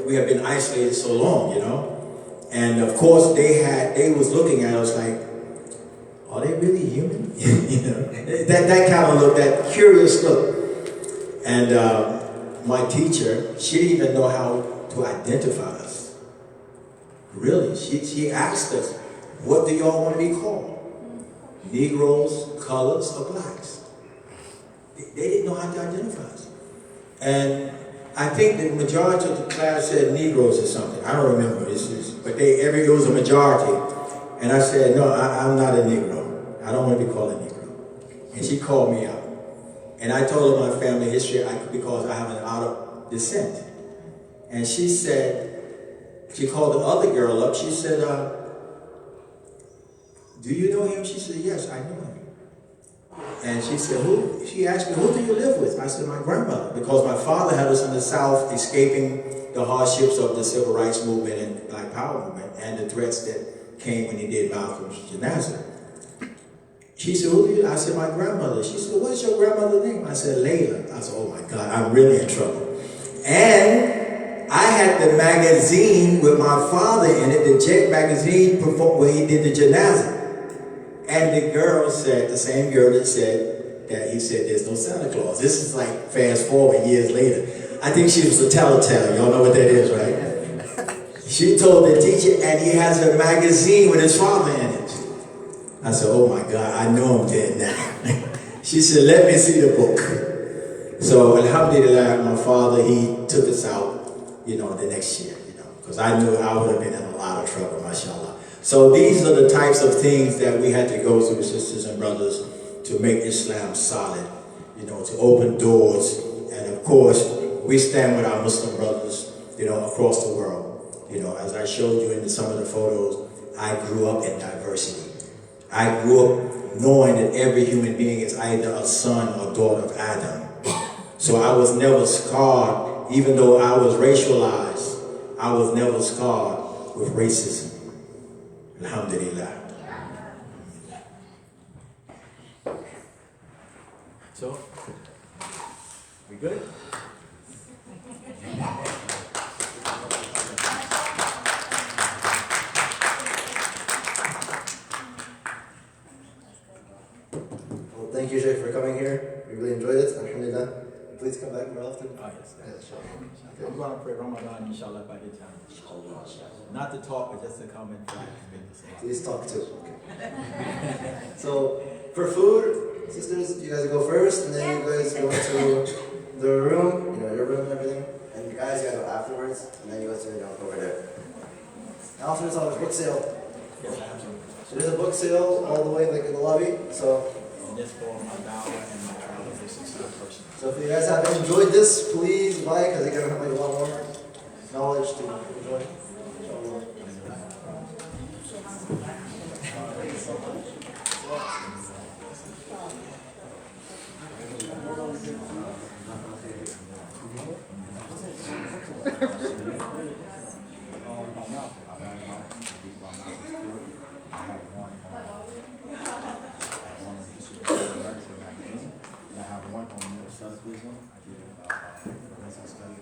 we have been isolated so long, you know. And of course, they was looking at us like, are they really human? You know, that kind of look, that curious look. And my teacher, she didn't even know how to identify us. Really, she asked us, what do y'all want to be called? Negroes, colors, or blacks? They didn't know how to identify us. And I think the majority of the class said Negroes or something. I don't remember. But it was a majority. And I said, no, I'm not a Negro. I don't want to be called a Negro. And she called me out. And I told her my family history because I have an out descent. And she called the other girl up. She said, do you know him? She said, yes, I know him. And she said, she asked me, who do you live with? I said, my grandmother. Because my father had us in the South escaping the hardships of the Civil Rights Movement and Black Power Movement and the threats that came when he did Malcolm's janaza. She said, who do you? I said, my grandmother. She said, what's your grandmother's name? I said, Layla. I said, oh my God, I'm really in trouble. And I had the magazine with my father in it, the Jet magazine where he did the janaza. And the girl said, the same girl that said that he said there's no Santa Claus. This is like fast forward years later. I think she was a telltale. Y'all know what that is, right? She told the teacher, and he has a magazine with his father in it. I said, oh my God, I know I'm dead now. She said, let me see the book. So, alhamdulillah, my father, he took us out, you know, the next year, you know, because I knew I would have been in a lot of trouble, mashallah. So these are the types of things that we had to go through, sisters and brothers, to make Islam solid, you know, to open doors. And of course, we stand with our Muslim brothers, you know, across the world. You know, as I showed you in some of the photos, I grew up in diversity. I grew up knowing that every human being is either a son or daughter of Adam. So I was never scarred, even though I was racialized, I was never scarred with racism. Alhamdulillah. So, we good? Well, thank you, Shaykh, for coming here. We really enjoyed it. Alhamdulillah. Please come back more often. Oh, yes. I'm going to pray Ramadan, inshallah, by the time. Not to talk, but just to come and try. Please talk too. Okay. So, for food, sisters, you guys go first, and then you guys go into the room, you know, your room and everything. And you guys gotta go afterwards, and then you guys go over there. Afterwards, there's a book sale. So there's a book sale all the way like in the lobby. So, And this for my dawah and my travel business person. so if you guys have enjoyed this, please buy it because you're gonna have like a lot more knowledge to enjoy. Inshallah. I have one on neuroscience. I did forensic studies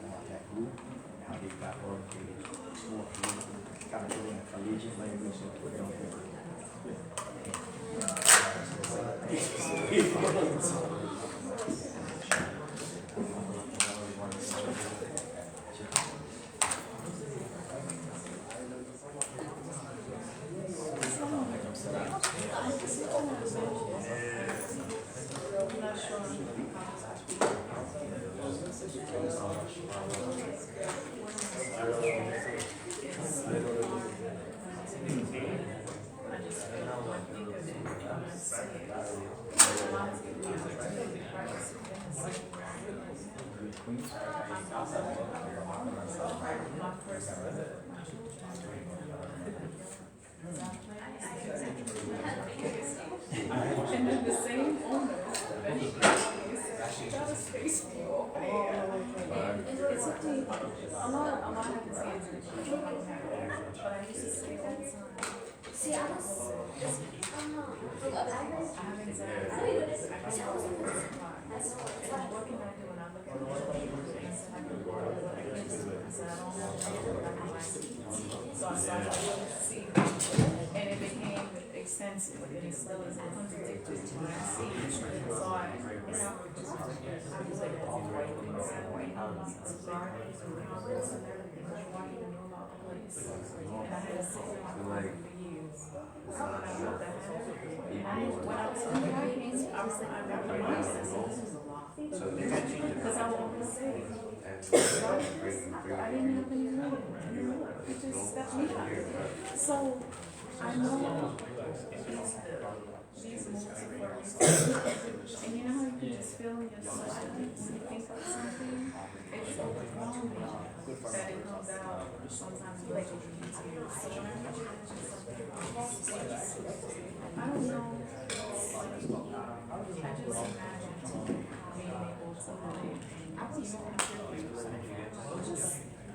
And then the same owner eventually said, "Got a space for you over there." And it's okay. A lot I can say it's good. But I used to say all the time. See, I was, look, I I haven't said it. I can always supply. And what can I do when I look at the I said, I can go to the I said, I don't have my seeds. So I started to see. And it became extensive, and it still is contradictory to my seeds. So I was like, all right, gardens and houses and everything, just wanting to know about the place. And I had to sit in my garden for years. So when I got that, when I was in the Vikings, I recognized this, so this is a lot. Because I will always say, I didn't have any money, it just stepped me out. So I know these moves are and you know how you can just feel in your soul when you think of something, it's overwhelming that it comes out sometimes like tears. So when I mention I don't know, I just imagine being able to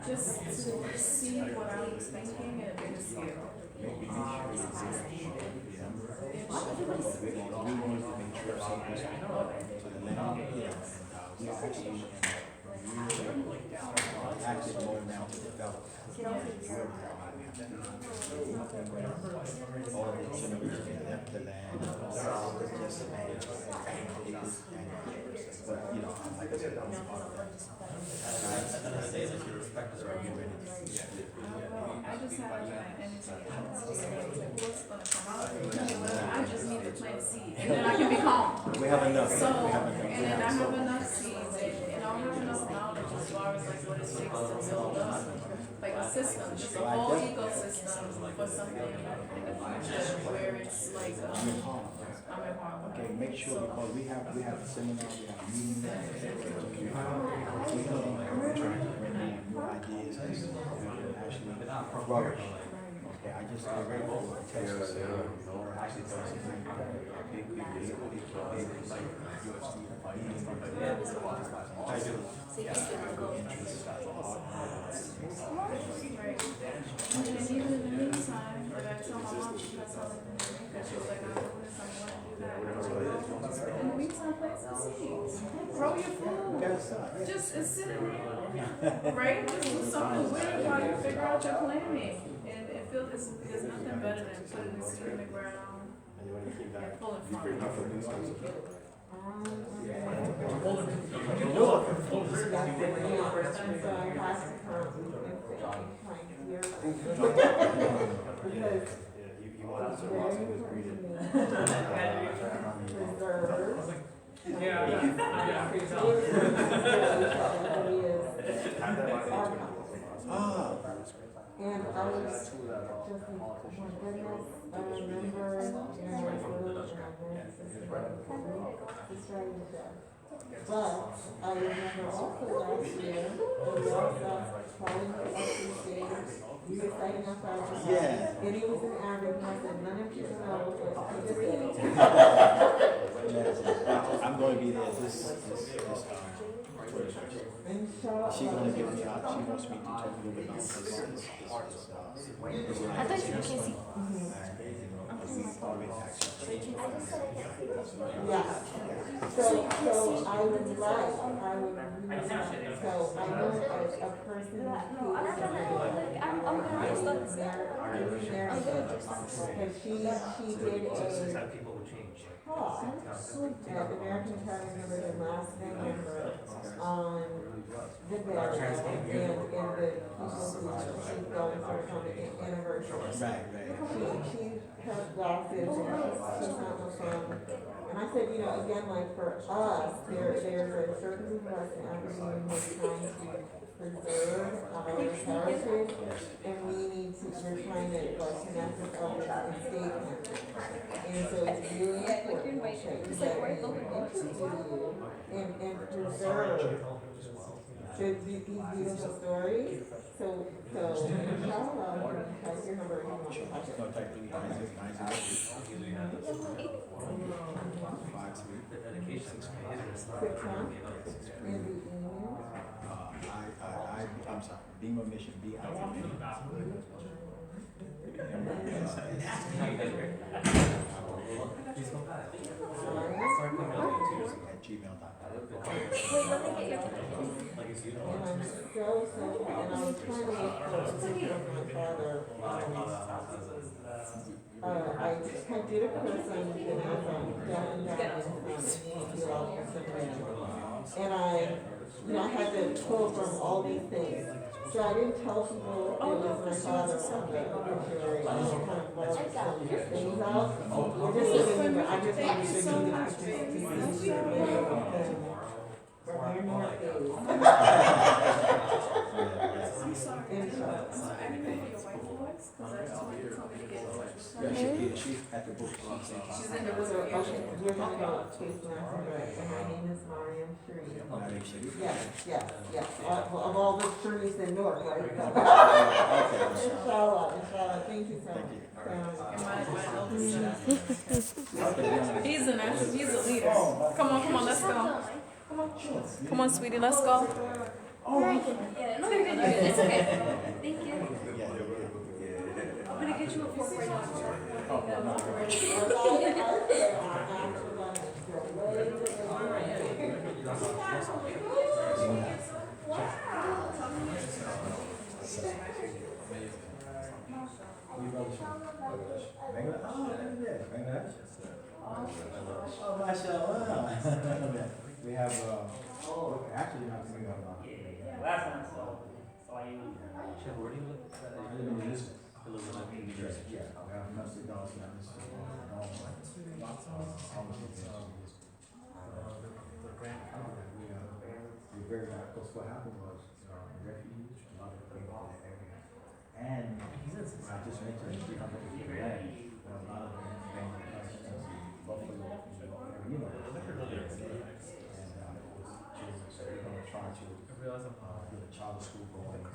just to see what I was thinking at a bigger scale. I just have that energy. What's going to come out of it? I just need to plant seeds, and then I can be calm. We have enough. So, and then I have enough seeds, and I'll have enough knowledge as far as like what it takes to build up, like a system, just a whole ecosystem for something in the future where it's like I'm in Harlem. Okay, make sure because we have a seminar, we have a meeting. We're trying to bring in new ideas and actually flourish. Okay, I just got ready for a test. Actually, tell us And even in the meantime, like I tell my mom, she was telling me that she was like, I'm doing this, I'm going to do that. In the meantime, plant some seeds. Grow your food. Just sit around, right? Just do something weird while you figure out your planning. And it feels there's nothing better than putting the seed in the ground and pulling from it. And I was just like, oh my goodness, I remember, you know, I was starting to death. But I remember also last year, when we all stopped calling for SEC, we were signing up our Yeah. and it was an Arabic, and I said, none of you know, but just kidding. I'm going to be there this And so, She's going to give me out. She wants me to talk a little bit about this. I thought you could see. yeah. So I would really like, so I know a person who is I'm gonna stop. Because she did a talk at the American Italian Religion last November on the burial and the people who she felt on the anniversary. She has glasses and she's not Muslim. And I said, again, like for us, there's a certain group of us in academia who are trying to preserve our heritage, and we're trying to connect with others and stay connected. And so it's really important that we interview you and preserve these beautiful stories. So inshallah, type your number if you want to touch it. No, type 3 In the email. I'm sorry, Beamer Mission, B-I-M-A. At gmail.com. Wait, let me get your And I'm so, and I was trying to look for a picture of my father. I did a course on death and theological seminary. And I had to pull from all these things. So I didn't tell people it was my father on the obituary. I just kind of left some things out. I just wanted to show you the pictures. We're more I'm sorry. I didn't know who your wife was, because I told me to get in touch with her. She's at the book. She's in the We're book. talking about Space Master, and my name is Mariam Sharif. Yes. Of all the Sharifs in Newark, right? Inshallah. Thank you so much. And my eldest son. He's a leader. Come on, let's go. Come on, sweetie, let's go. Yeah, no, you're good. It's okay. Thank you. I'm gonna get you a fork right now. Oh, mashallah. We have, actually, not we have Last time, so I Chef, where do you live? I live in Elizabeth. Elizabeth, New Jersey. Yeah, we have Mr. Dawson, and Mr. We're very glad, because what happened was, refugees, a lot of people in the area. And I just mentioned 300 people land, a lot of them came from Buffalo, and so we're going to try to get a charter school going and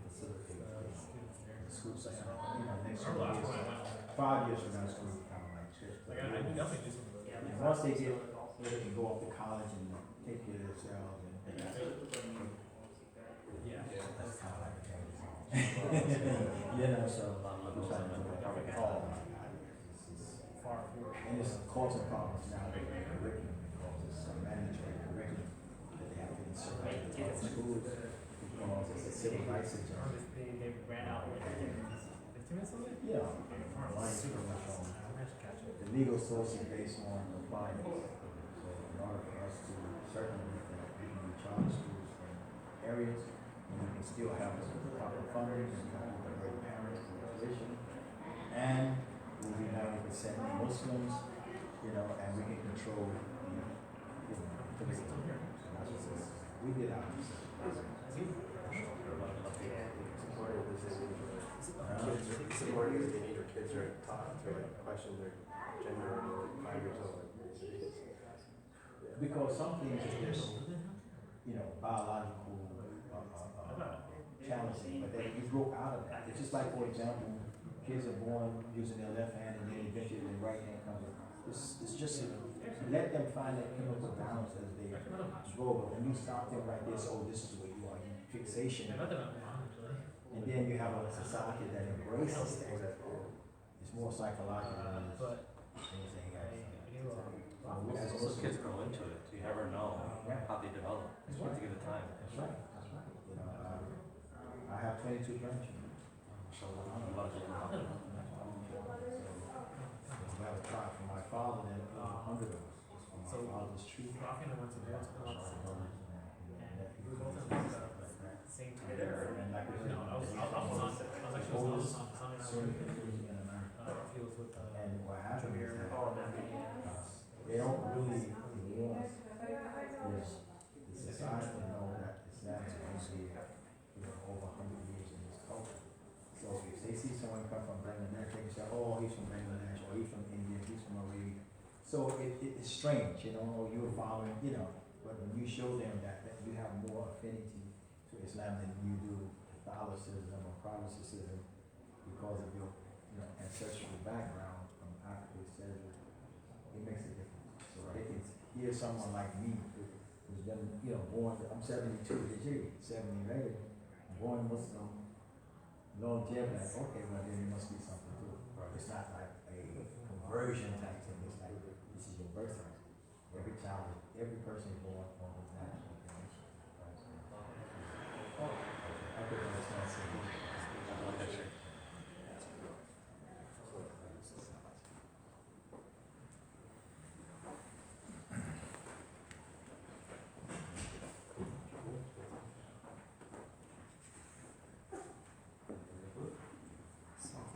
facilitate the school site. Next 2 years, 5 years from now, it's going to be kind of like church. And once they get, they can go off to college and take care of themselves. And that's kind of like a thing. So we're trying to do a perfect call. And it's causing problems now with the curriculum because it's a mandatory curriculum that they have to insert into schools because it's a civil rights agenda. Yeah, the legal source is based on compliance. So in order for us to certainly we can do charter schools in areas and we can still have the proper funding and have the great parents and tuition, and we'll be 90% Muslims, and we can control we did our supporting that they need their kids are taught to question their gender or 5 years old. Because some things are just, biological challenging, but you grow out of that. It's just like, for example, kids are born using their left hand and then eventually their right hand comes in. It's just let them find that chemical balance as they grow. But when you stop them like this, this is where you are, fixation. And then you have a society that embraces that. It's more psychological than anything else. As kids grow into it, you never know how they develop. It's worth to give it time. That's right. I have 22 grandchildren. So I don't know about that. We have a tribe from my father, then 100 of us. It's from my father's tree. Rockin' went to dance class. And we were both in the same time. And like I said, No, I was actually on Sunday night. He was with and what happened is Jaaber. that they don't really want the society to know that Islam is going to be over 100 years in this culture. So if they see someone come from Bangladesh, they can say, oh, he's from Bangladesh, or he's from India, he's from Arabia. So it's strange, or you're following, but when you show them that you have more affinity to Islam than you do Catholicism or Protestantism because of your ancestral background from Africa, etc., it makes a difference. So they can hear someone like me who's been, born, I'm 72 this year, 70 later, born Muslim, longevity, like, okay, well then there must be something to it. It's not like a conversion type thing, it's like, this is your birthright. Every child, every person is born on his national inclination. I could understand something.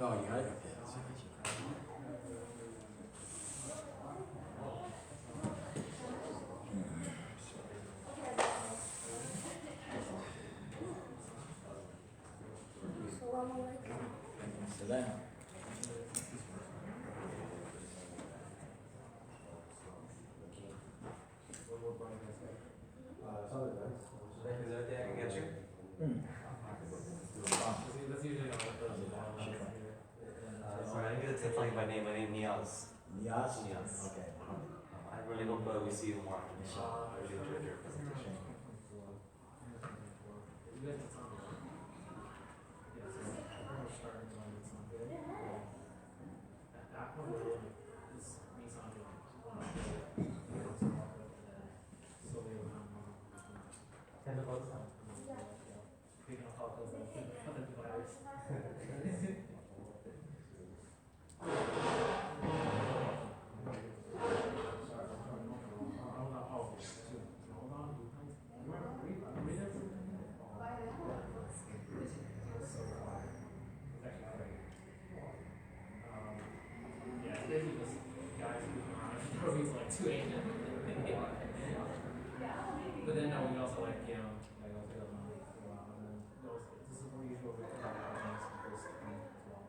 No, you got it. Salam. Is there anything I can get you? That's usually not what those Sorry, I didn't get to tell you my name. My name is Niaz. Niaz? Niaz. Okay. I really hope we see you more. I really enjoyed your presentation. You guys can tell me. Yeah, so pretty much starting to learn some good. At that point, it's me sounding one of the slowly around. And the both sound. Picking up all those other dividers. Yeah, it's basically just guys moving around. He's like 2 a.m. But then no, we also like also go on for a while, and then those this is more usual with the projects and first as well.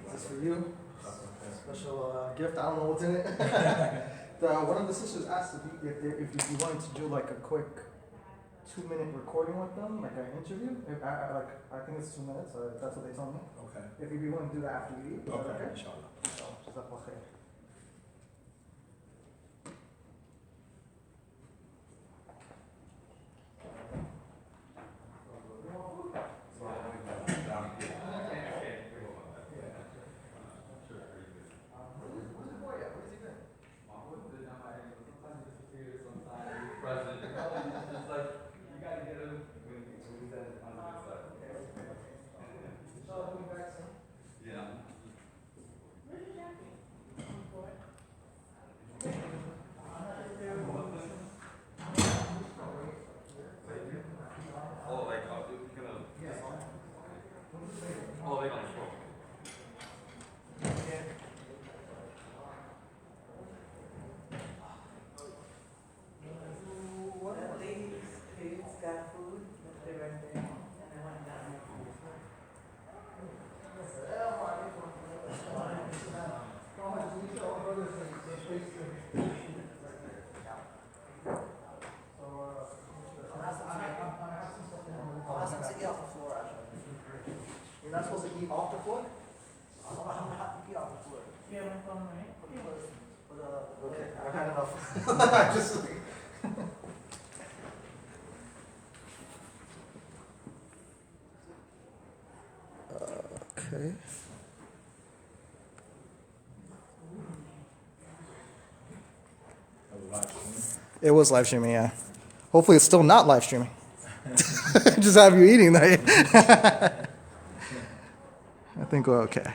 Is this for you? Special gift. I don't know what's in it. One of the sisters asked if you wanted to do like a quick 2-minute recording with them, like an interview. I think it's 2 minutes. That's what they told me. Okay. If you'd be willing to do that after you eat. Okay, inshallah. Jazakallah khair. That lady's kids got food, they were right there, and I went down there. I'll ask them to eat off the floor, actually. You're not supposed to eat off the floor? I'm not eat off the floor. You have my phone, right? But, okay, I've had enough. Just, okay. It was live streaming, yeah. Hopefully it's still not live streaming. Just have you eating that. I think we're okay.